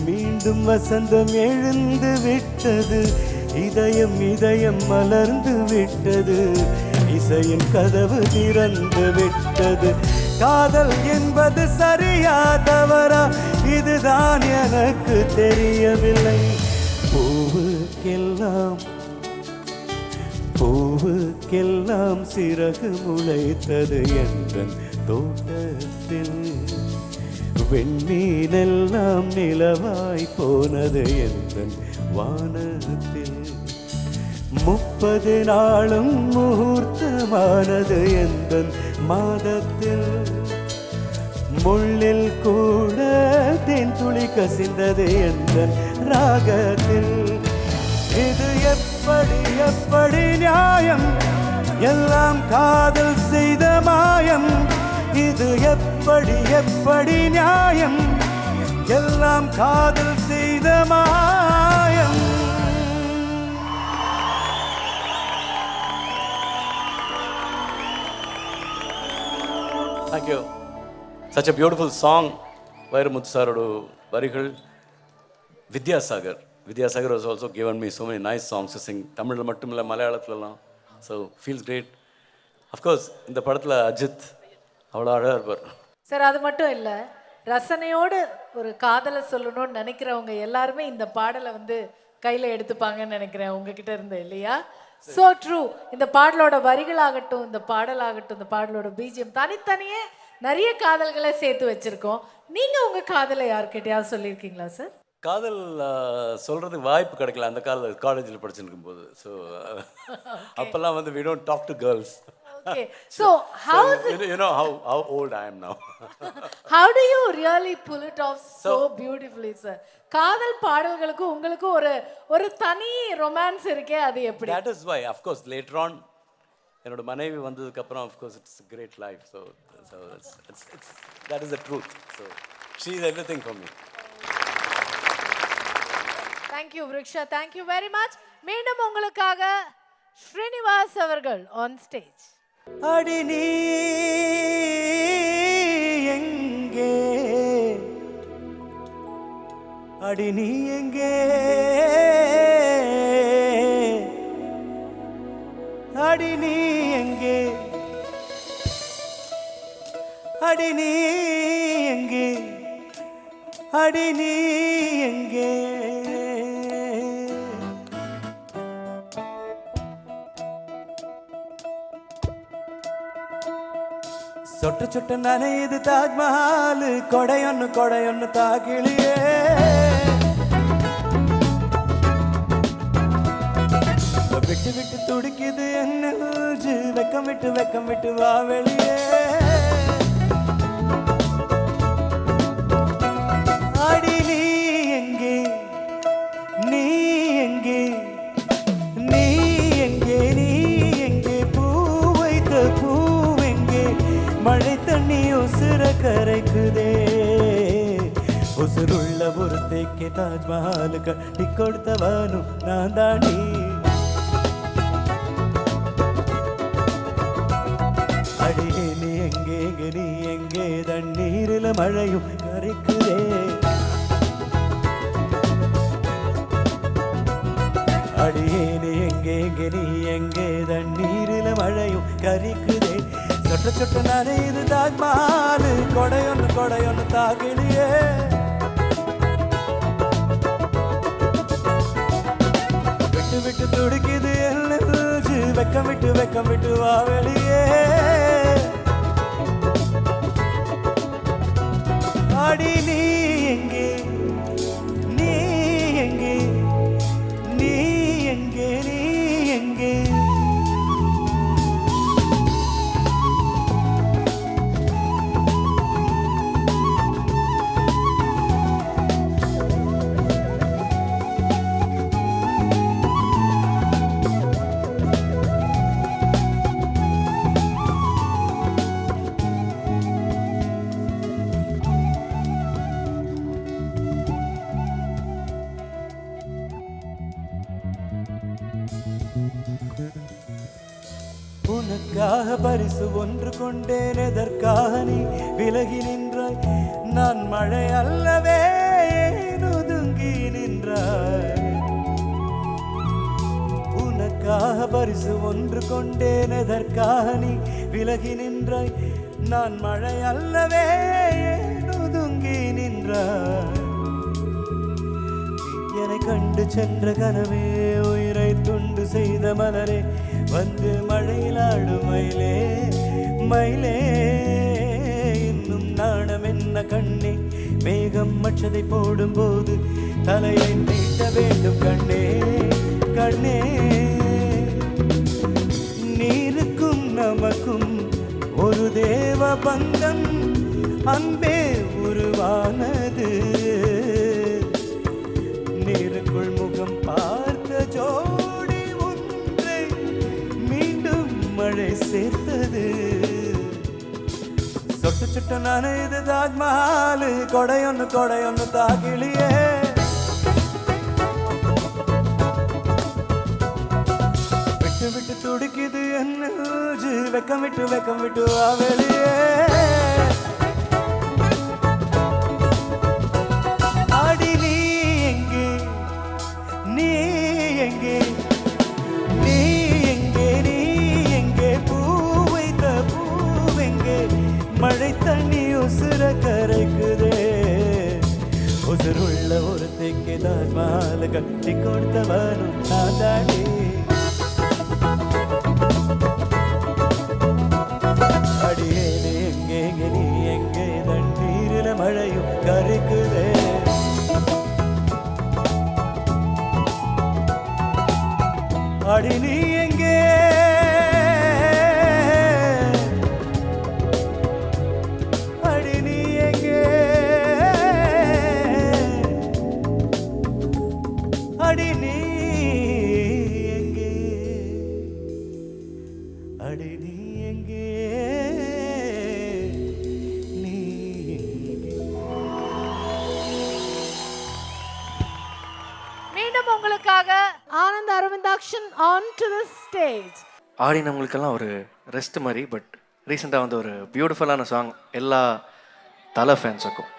மீண்டும் வசந்தம் எழுந்து விட்டது, இதயம் மலர்ந்து விட்டது, இசையின் கதவு திறந்து விட்டது. காதல் என்பது சரியா தவறா, இதுதான் எனக்கு தெரியவில்லை. பூவுக்கெல்லாம் சிறகு முளைத்தது எந்தன் தோட்டத்தில், வெண்ணீனெல்லாம் நிலவாய் போனது எந்தன் வானத்தில், 30 நாளும் முகூர்த்தமானது எந்தன் மாதத்தில், முள்ளில் கூட தேன் துளி கசிந்தது எந்தன் ராகத்தில். இது எப்படி எப்படி நியாயம், எல்லாம் காதல் செய்த மாயம். இது எப்படி எப்படி நியாயம், எல்லாம் காதல் செய்த மாயம். Thank you. Such a beautiful song. Vairamuthu சாரோட வரிகள். Vidyasagar has also given me so many nice songs to sing. தமிழில் மட்டும் இல்லை, மலையாளத்துலலாம். So feels great. அஃப்கோர்ஸ் இந்த படத்தில் அஜித் அவ்வளோ அழகாக இருப்பார். சார் அது மட்டும் இல்லை, ரசனையோடு ஒரு காதலை சொல்லணும்னு நினைக்கிறவங்க எல்லாருமே இந்த பாடலை வந்து கையில் எடுத்துப்பாங்கன்னு நினைக்கிறேன் உங்ககிட்ட இருந்து, இல்லையா? So true. இந்த பாடலோட வரிகளாகட்டும், இந்த பாடலாகட்டும், இந்த பாடலோட பிஜிஎம் தனித்தனியே நிறைய காதல்களை சேர்த்து வச்சிருக்கோம். நீங்கள் உங்கள் காதலை யார்கிட்டயாவது சொல்லியிருக்கீங்களா சார்? காதல் சொல்கிறதுக்கு வாய்ப்பு கிடைக்கல அந்த காலேஜில் படிச்சுருக்கும் போது. ஸோ அப்போல்லாம் வந்து we don't talk to girls. Okay. So how is it, you know how old I am now. How do you really pull it off so beautifully, sir? காதல் பாடல்களுக்கு உங்களுக்கு ஒரு தனி ரொமான்ஸ் இருக்கே, அது எப்படி? That is why of course later on என்னோட மனைவி வந்ததுக்கு அப்புறம் of course it's a great life. So it's that is the truth. So she is everything for me. Thank you Vriksha, thank you very much. மீண்டும் உங்களுக்காக ஸ்ரீனிவாஸ் அவர்கள் on stage. அடி நீ எங்கே, அடி நீ எங்கே, அடி நீ எங்கே, அடி நீ எங்கே, அடி நீ எங்கே. சொட்டு சொட்டு நனையுது தாஜ்மஹால், கொடையொன்னு தாக்கிளியே. விட்டு விட்டு துடிக்குது என்ன வெக்கம் விட்டு வா வெளியே. அடி நீ எங்கே, நீ எங்கே, நீ எங்கே, நீ எங்கே, பூ வைத்த பூவெங்கே, மழை தண்ணி உசுர கரைக்குதே. உசுருள்ள ஒருத்தைக்கு தாஜ்மஹால் கட்டி கொடுத்தவனும் நான் தாண்டி. அடியே நீ எங்கே, நீ எங்கே, தண்ணீரில் மழையும் கரைக்குதே. அடியே நீ எங்கே, நீ எங்கே, தண்ணீரில் மழையும் கரைக்குதே. சொட்ட சொட்ட நனையுது தாஜ்மஹால், கொடையொன்னு தாக்கிலியே. விட்டு விட்டு துடிக்குது என்ன வெக்கம் விட்டு வா வெளியே. அடி நீ எங்கே, நீ எங்கே, நீ எங்கே, நீ எங்கே. உனக்காக பரிசு ஒன்று கொண்டேன், எதற்காக நீ விலகி நின்றாய். நான் மழை அல்லவே ஒதுங்கி நின்றாய். உனக்காக பரிசு ஒன்று கொண்டேன், எதற்காக நீ விலகி நின்றாய். நான் மழை அல்லவே ஒதுங்கி நின்றாய். என்னை கண்டு சென்ற கனவே, உயிரை துண்டு செய்த மலரே, வந்து மழையில் ஆடும் மயிலே மயிலே. இன்னும் நாணம் என்ன கண்ணே, மேகம் மற்றதை போடும்போது தலையை நீட்ட வேண்டும் கண்ணே கண்ணே. நீருக்கும் நமக்கும் ஒரு தேவ பந்தம் அன்பே உருவானது. நீருக்குள் முகம் பார்த்த ஜோடி ஒன்றை மீண்டும் மழை சேர்த்தது. சொட்டு சுட்டு நனைது தாஜ்மஹால், கொடையொன்னு தாகிலியே. விட்டு விட்டு துடிக்குது என்ன வெக்கம் விட்டு வெளியே. அடி நீ எங்கே நீ எங்கே நீ எங்கே நீ எங்கே, பூ வைத்த பூவெங்கே, மழை தண்ணி உசுர கரைக்குதே. உசுருள்ள ஒருத்தைக்கு தாஜ்மஹால் கட்டி கொடுத்தவனும் நான் தாண்டி. அடியேனே எங்கே நீ எங்கே, தண்ணீரில மழையும் கரைக்குதே. அடி நீ எங்கே அடி நீ எங்கே அடி நீ எங்கே அடி நீ எங்கே நீ எங்கே. மீண்டும் உங்களுக்காக Anand Aravindakshan on to the stage. ஆடினவங்களுக்கெல்லாம் ஒரு ரெஸ்ட் மாதிரி. பட் ரீசெண்டாக வந்து ஒரு பியூட்டிஃபுல்லான சாங் எல்லா தலை ஃபேன்ஸுக்கும்.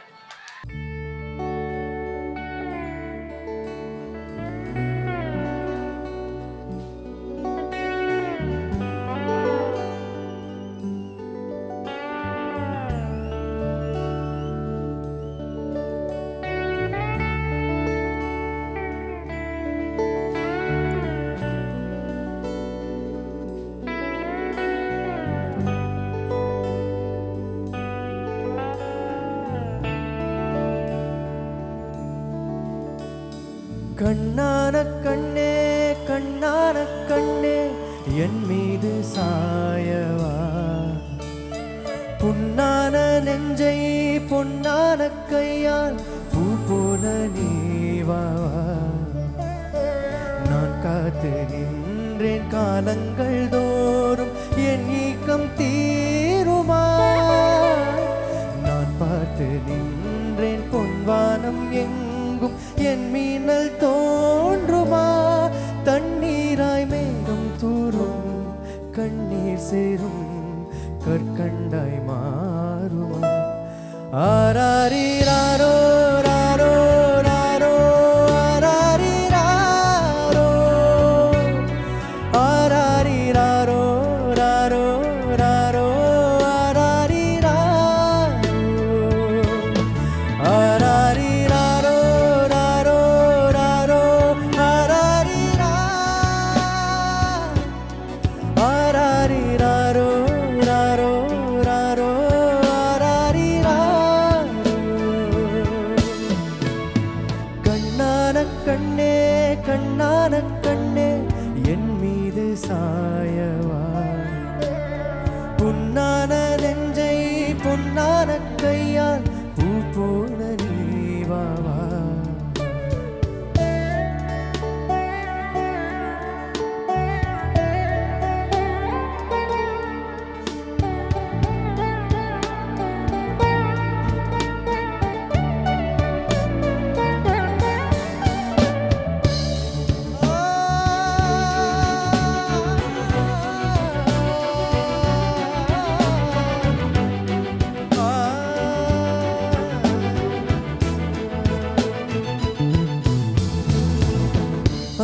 கண்ணான கண்ணே கண்ணான கண்ணே, என் மீது சாயவா, புண்ணான நெஞ்சை பொன்னான கையால் பூ போல நீவா. நான் காத்து நின்றேன் காலங்கள் தோறும், என் ஏக்கம் தீருமா. நான் பார்த்து நின்றேன் பொன்வானம் எங்கும், என் மீனல் தோன்றுமா. தண்ணீராய் மேகம் தூரும், கண்ணீர் சேரும், கற்கண்டாய் மாறுமா. ஆராரிராரோ ராரோ ராரோ ஆராரிராரோ ஆராரிராரோ ராரோ ராரோ ஆராரிராரோ ஆராரிராரோ ராரோ ராரோ ஆராரிரா ஆராரிராரோ ராரோ ராரோ ஆராரிராரோ. கண்ணான கண்ணே கண்ணான கண்ணே, என் மீது சாயவா, புண்ணான நெஞ்சை பொன்னான கையால் பூ போல நீவாவா.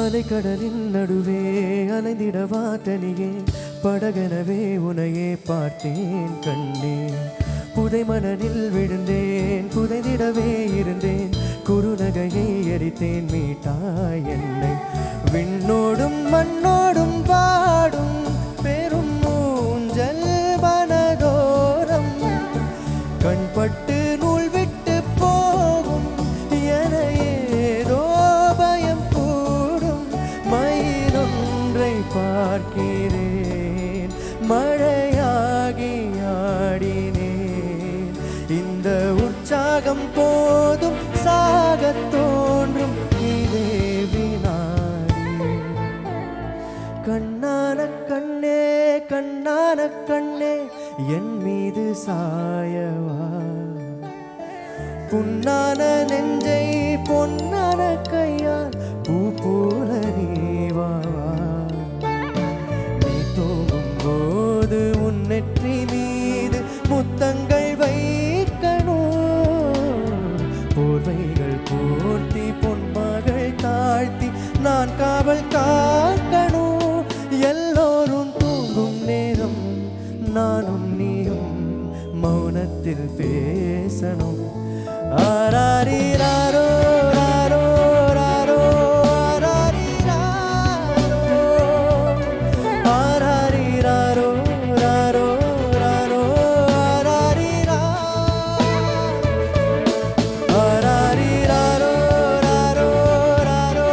அலைக்கடலின் நடுவே அலைந்திடவா தனியே, படகெனவே உனையே பார்த்தேன் கண்டேன். புதை மணலில் விழுந்தேன், புதைந்திடவே இருந்தேன், குறுநகையை எரித்தேன் மீட்டாய் என்னை விண்ணோடும் மண்ணோடும் பாடும் பெரும் மூஞ்சல் மனதோரம் கண்பட்டு நூல் விட்டு போகும் என ஏதோ பயம் கூடும் மயிலொன்றை பார்க்கிறேன் மழையாகி ஆடினேன் இந்த உற்சாகம் போதும் சாகத் தோன்றும் இதே வினாடி கண்ணான கண்ணே கண்ணான கண்ணே என் மீது சாயவா புண்ணான நெஞ்சை பொன்னான கையால் பூ போல நீவாவா நீ தூங்கும் போது உன் நெற்றி மீது முத்தங்கள் வைக்கணும் போர்வைகள் போர்த்தி பொன்மகள் தாழ்த்தி நான் காவல் காக்கணும் எல்லோரும் தூங்கும் நேரம் நானும் நீயும் மௌனத்தில் பேசணும் ஆராரிராரோ ராரோ ராரோ ஆராரிராரோ ராரோ ராரோ ஆராரிரா ஆராரிராரோ ராரோ ராரோ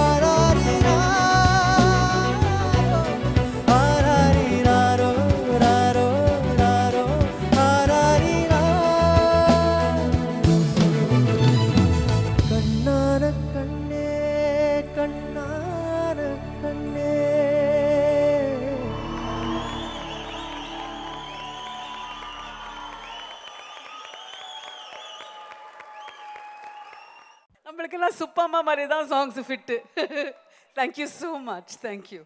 ஆராரிரா ஆராரிராரோ ராரோ ராரோ ஆராரிரா கண்ணான கண்ணே கண்ணான கண்ணே நம்மளுக்கெல்லாம் சுப்பம்மா மாதிரி தான் songs fit. Thank you so much. Thank you.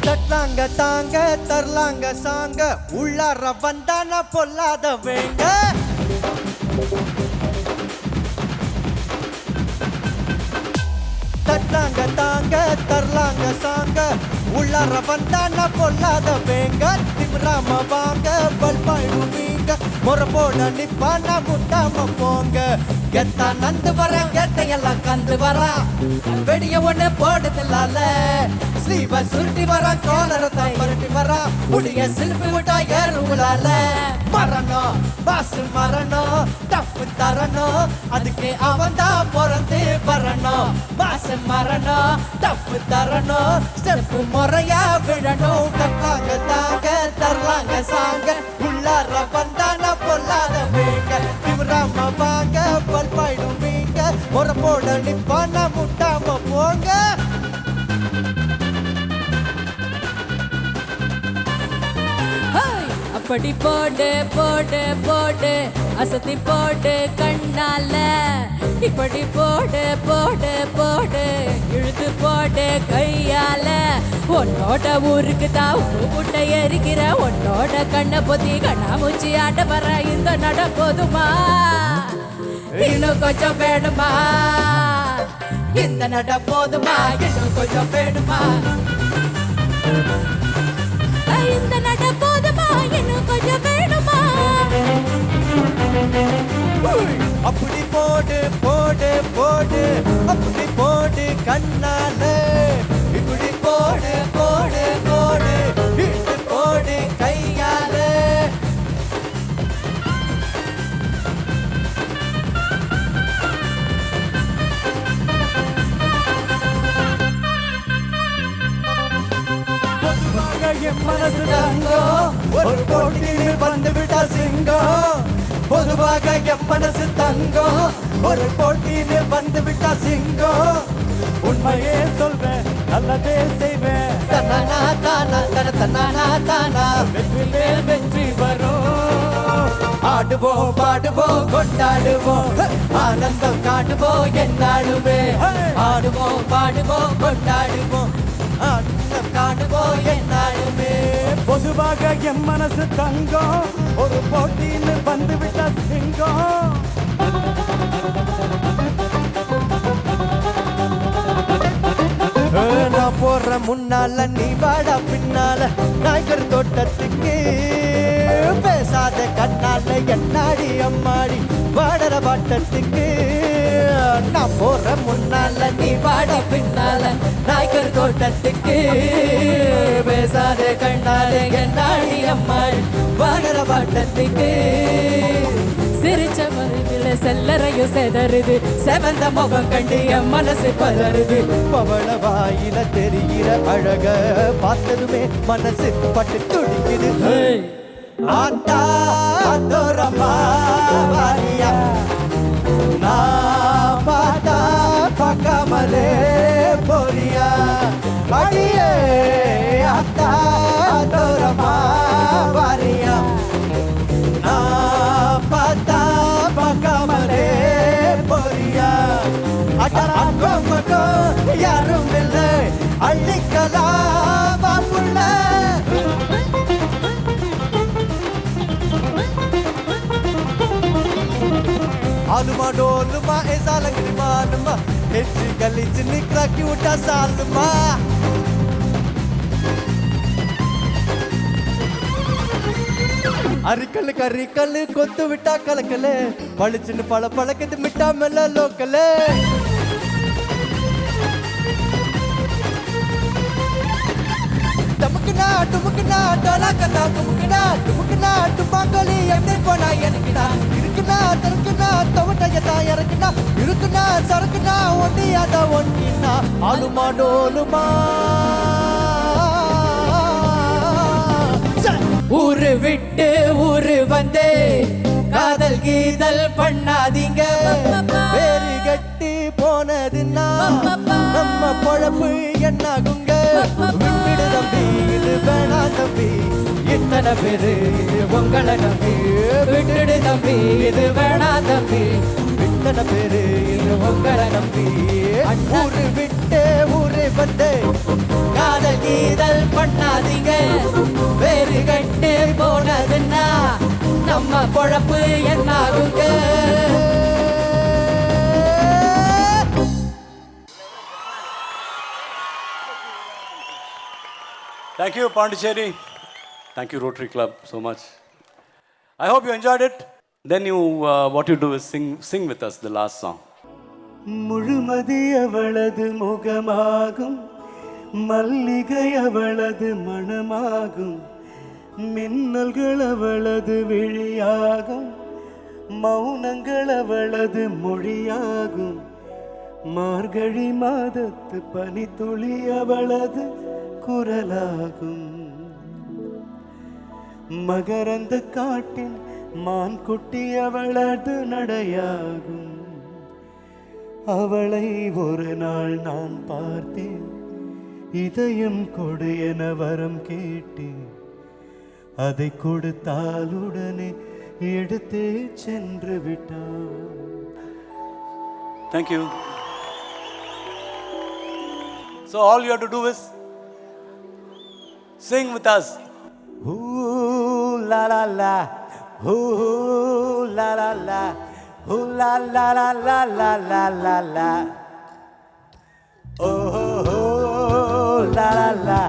தட்லாங்க தாங்க தரலாங்க சாங்க உள்ளார வந்தான பொல்லாத வேங்க தட்லாங்க தாங்க தரலாங்க சாங்க உள்ளார வந்தான பொல்லாத வேங்க திமிராம வாங்க பல்பாயிடுவீங்க முறை போட நிப்பான முட்டாம போங்க கெத்தா நந்து வர கெட்டையெல்லாம் கந்து வர வெடிய ஒண்ணு போடுதலால ஸ்லீவ சுருட்டி வர காலரத்தை பருட்டி வர முடிய சிலுப்பி விட்டா ஏறுலால மரணம் பாசு மரணம் டப்பு தரணும் அதுக்கு அவன் தான் பிறந்து வரணும் பாசு மரணம் டப்பு தரணும் ஸ்டெப்பு முறையா விழணும் கட்டாங்க தாங்க தரலாங்க சாங்க உள்ளார வந்தான பொல்லாத வேங்க திமிராம வாங்க பல்பாயிடுவீங்க முறை போட நிப்பான முட்டாம போங்க அப்படி போடு போடு போடு அசத்தி போடு கண்ணால இப்படி போடு போடு போடு இழுத்து போடு கையால உன்னோட ஊருக்கு தான் முட்டை எரிக்கிற உன்னோட கண்ணை பொத்தி கண்ணாமூச்சி ஆட்ட வர இந்த நட போதுமா இன்னும் கொஞ்சம் வேணுமா இந்த நட போதுமா இன்னும் கொஞ்சம் வேணுமா இந்த நட போதுமா இன்னும் கொஞ்சம் வேணுமா அப்படி போடு போடு போடு அப்படி போடு கண்ணால இப்படி போடு போடு போடு இட்டு போடு கையால என் மனசு தங்கம் ஒரு போட்டியில் வந்து விட்டா சிங்கம் பொதுவாக என் மனசு தங்கம் ஒரு போட்டியில் வந்து விட்டா சிங்கம் உண்மையே சொல்வேன் நல்லதே செய்வேன் தன்னானா தானா தன தன்னானா தானா வெற்றி மேல் வெற்றி வரும் ஆடுவோம் பாடுவோம் கொண்டாடுவோம் ஆனந்தம் காட்டுவோம் என்னாலுமே ஆடுவோம் பாடுவோம் கொண்டாடுவோம் ஆனந்தம் காட்டுவோம் என்னாலுமே பொதுவாக என் மனசு தங்கம் ஒரு போட்டின்னு வந்து விட்ட சிங்கம் நான் போற முன்னால நீ வாடா பின்னால நாய்கர் தோட்டத்துக்கு பேசாத கண்ணால என்னாடி அம்மாடி வாடற வாட்டத்துக்கு நான் போற முன்னால நீ வாட பின்னால நாய்க்கர் தோட்டத்துக்கு பேசாத கண்ணால என்னாடி அம்மாடி வாடற வாட்டத்துக்கு சிரிச்ச மருவில செல்லறையும் செதறுது செவந்த முகம் கண்டு என் மனசு பதறுது பவள வாயில தெரிகிற அழக பார்த்ததுமே மனசு பட்டு துடிக்குது ஆத்தா தோரமா வாரியா நான் பார்த்தா பார்க்காமலே போறியா அடியே ஆத்தா தோரமா வாரியா நான் பார்த்தா பார்க்காமலே போறியா அக்கம் பக்கம் யாரும் இல்லை அள்ளிக்கலாம் புள்ள आलूमा डोलूमा ऐसा लगनी मालूमा ऐसी गली च निकला की उठा सालूमा अरिकल करिकल कोत्तु विटा कलकले पळचिन पळ पळकद मिठा मेल लोकले टमकना टुमकना डोला कना टुमकना टुमकना टुमांगोली एप्पे पोना எனக்குனா இருக்குனா தரக்குனா தவட்டயதா இறக்குனா இருக்குனா சரக்குனா ஒண்டியாத ஒண்டினா ஆலுமா டோலுமா ஊரு விட்டு ஊரு வந்தே காதல் கீதல் பண்ணாதீங்க வேறு கட்டி போனதுன்னா நம்ம பொழப்பு என்னாகுங்க விட்டுடு தம்பி இது வேணா தம்பி இத்தனை பேரு உங்களை நம்பி விட்டுடு தம்பி இது வேணா தம்பி இத்தனை பேரு இது உங்களை நம்பி ஊரு விட்டு ஊரு வந்து காதல் கீதல் பண்ணாதீங்க வேறு கட்டு போனதுன்னா நம்ம பொழப்பு என்னாகுங்க Thank you, Pondicherry. Thank you, Rotary Club, so much. I hope you enjoyed it. Then what you do is sing with us the last song. முழுமதி அவளது முகமாகும் மல்லிகை அவளது மணமாகும் மின்னல்கள் அவளது விழியாகும் மௌனங்கள் அவளது மொழியாகும் மார்கழி மாதத்து பனித்துளி அவளது குரலாகும் மகரந்த காட்டின் மான் குட்டி அவளது நடையாகும் அவளை ஒரு நாள் நான் பார்த்தேன் இதயம் கொடு என வரம் கேட்டேன் அதை கொடுத்தால் உடனே எடுத்தே சென்று விட்டான். Thank you. So all you have to do is sing with us. Ooh la la la, ooh la la la, ooh la la la la la la la la. Oh la la la,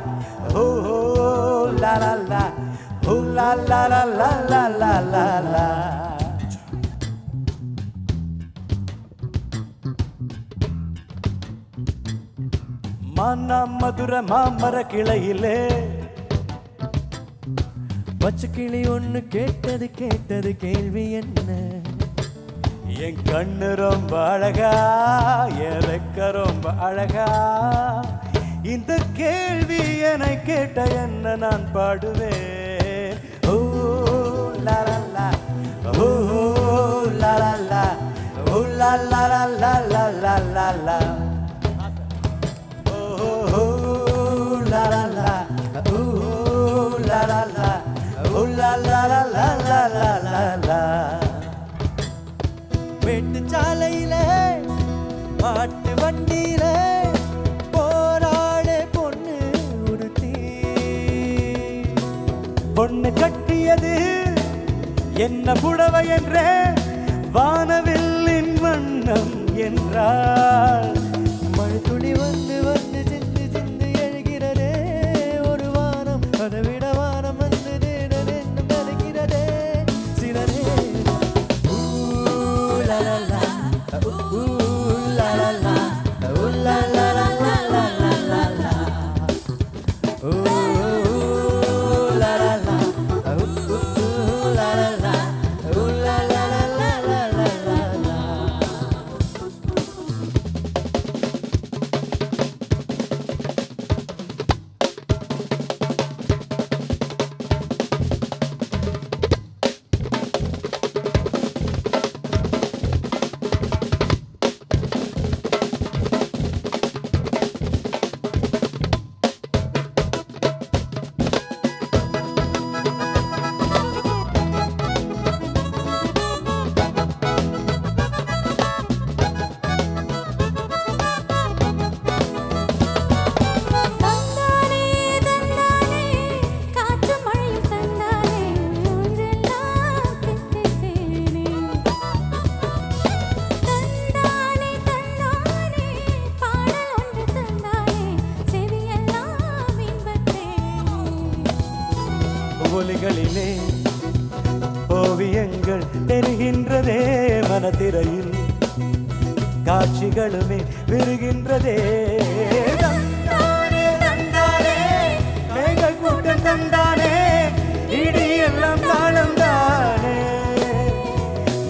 oh la la la, oh la la la la la la la la. மானா மதுர மாமர கிளையிலே பச்சை கிளி ஒண்ணு கேட்டது கேள்வி என்ன என் கண்ணு ரொம்ப அழகா என் ரெக்க ரொம்ப அழகா இந்த கேள்வி என்னை கேட்ட என்ன நான் பாடுவேன் ஓ லா லா லா ஓ லா லா லா ஓ லா லா லா லா லா லா லா லா ஓ லா லா லா ஓ லா லா லா ஓ லா லா லா லா லா லா லா லா வெட்டு சாலையில மாட்டு வண்டியில போராட பொண்ணு உடுத்தி பொண்ணு கட்டியது என்ன புடவை என்றே வானவில்லின் வண்ணம் என்றாள் மழை துளி வந்து வந்து சிந்து சிந்து எழுகிறதே ஒரு வானம் அதை விட வானம் வந்து நினைக்கிறதே விரிகின்றதே மனத்திரையில் காட்சிகளுமே விரிகின்றதே தந்தானே தந்தானே மேகல் கூட்டம் தந்தானே இடி எல்லாம் தாளம் தானே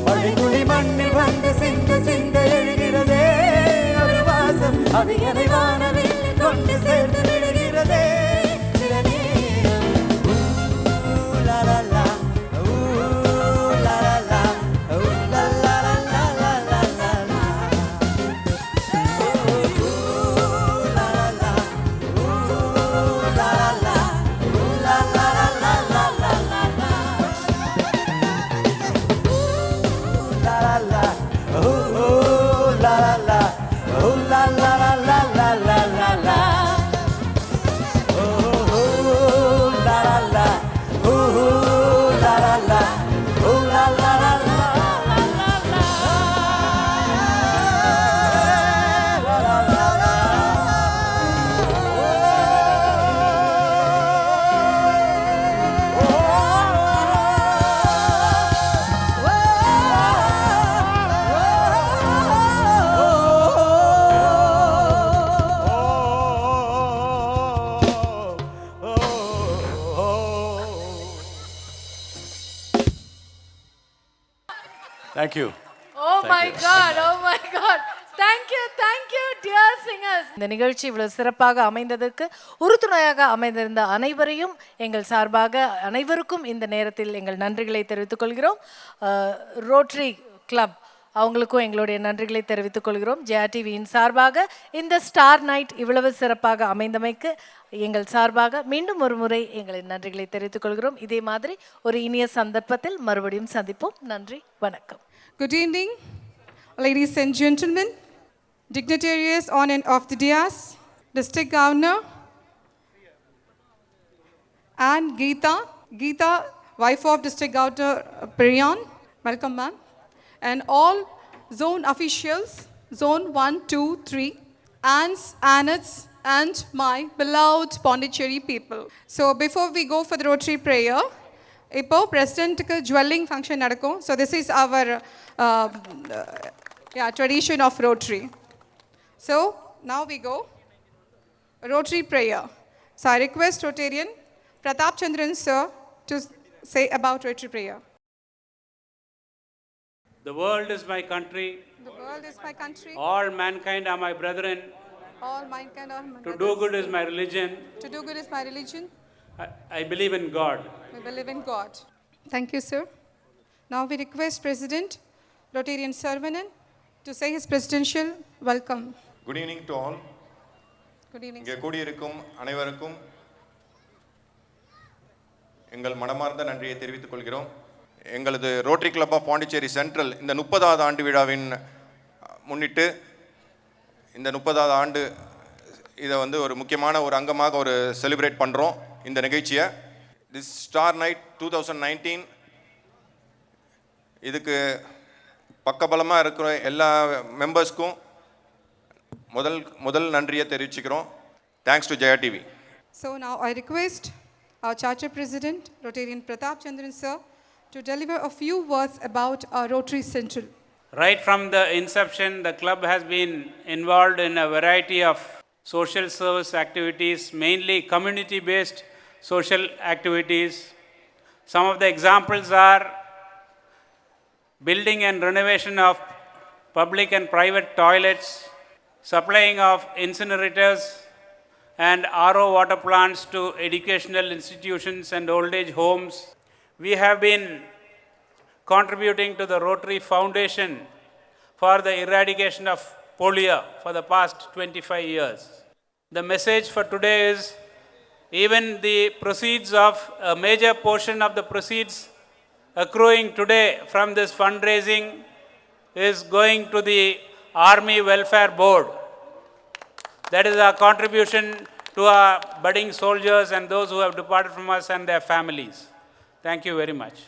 மழைத்துளி மண்ணில் வந்து சிந்து சிந்த எழுகிறதே ஒரு வாசம் அது எனை வானவில் கொண்டு சேர்ந்து விடுகிறதே சில நேரம் லா லா லா லா லா லா லா லா லா லா லா லா Thank you. Oh my God, oh my God. Thank you, dear singers. இந்த நிகழ்ச்சி இவ்வளவு சிறப்பாக அமைந்ததற்கு உறுதுணையாக அமைந்திருந்த அனைவரையும் எங்கள் சார்பாக அனைவருக்கும் இந்த நேரத்தில் எங்கள் நன்றிகளை தெரிவித்துக் கொள்கிறோம். ரோட்டரி கிளப் அவங்களுக்கும் எங்களுடைய நன்றிகளை தெரிவித்துக் கொள்கிறோம். ஜெயா டிவியின் சார்பாக இந்த ஸ்டார் நைட் இவ்வளவு சிறப்பாக அமைந்தமைக்கு எங்கள் சார்பாக மீண்டும் ஒரு முறை எங்களின் நன்றிகளை தெரிவித்துக் கொள்கிறோம். இதே மாதிரி ஒரு இனிய சந்தர்ப்பத்தில் மறுபடியும் சந்திப்போம். நன்றி, வணக்கம். Good evening, ladies and gentlemen, dignitaries on and off the dais, District Governor, and Geeta, wife of District Governor Priyan, welcome ma'am, and all zone officials, zone 1, 2, 3, aunts, annets, and my beloved Pondicherry people. So before we go for the Rotary prayer, இப்போ பிரசிடென்ட்டுக்கு jewelling function நடக்கும். So this is our tradition of Rotary. So now we go Rotary prayer. So I request Rotarian Prathap Chandran sir to say about Rotary prayer. The world is my country. The world is my country. All mankind are my brethren. All mankind are my To do good is my religion. To do good is my religion. I believe in God. We believe in God. Thank you, sir. Now we request President Rotarian Sarvanan to say his presidential welcome. Good evening to all. Good evening. இங்கே கூடியிருக்கும் அனைவருக்கும் எங்கள் மனமார்ந்த நன்றியை தெரிவித்துக் கொள்கிறோம். எங்களது Rotary Club of Pondicherry Central இந்த 30வது ஆண்டு விழாவின் முன்னிட்டு இந்த 30வது ஆண்டு இதை வந்து ஒரு முக்கியமான ஒரு அங்கமாக ஒரு செலிப்ரேட் பண்ணுறோம் இந்த நிகழ்ச்சியை. திஸ் ஸ்டார் நைட் 2019 இதுக்கு பக்கபலமாக இருக்கிற எல்லா மெம்பர்ஸ்க்கும் முதல் நன்றியை தெரிவிச்சுக்கிறோம். Thanks to Jaya TV. So now I request our charter president Rotarian Pratap Chandran sir to deliver a few words about our Rotary Central. Right from the inception, the club has been involved in a variety of social service activities, mainly community-based social activities. Some of the examples are building and renovation of public and private toilets, supplying of incinerators and RO water plants to educational institutions and old age homes. We have been contributing to the Rotary Foundation for the eradication of polio for the past 25 years. The message for today is even the proceeds of a major portion of the proceeds accruing today from this fundraising is going to the Army Welfare Board. That is our contribution to our budding soldiers and those who have departed from us and their families. Thank you very much.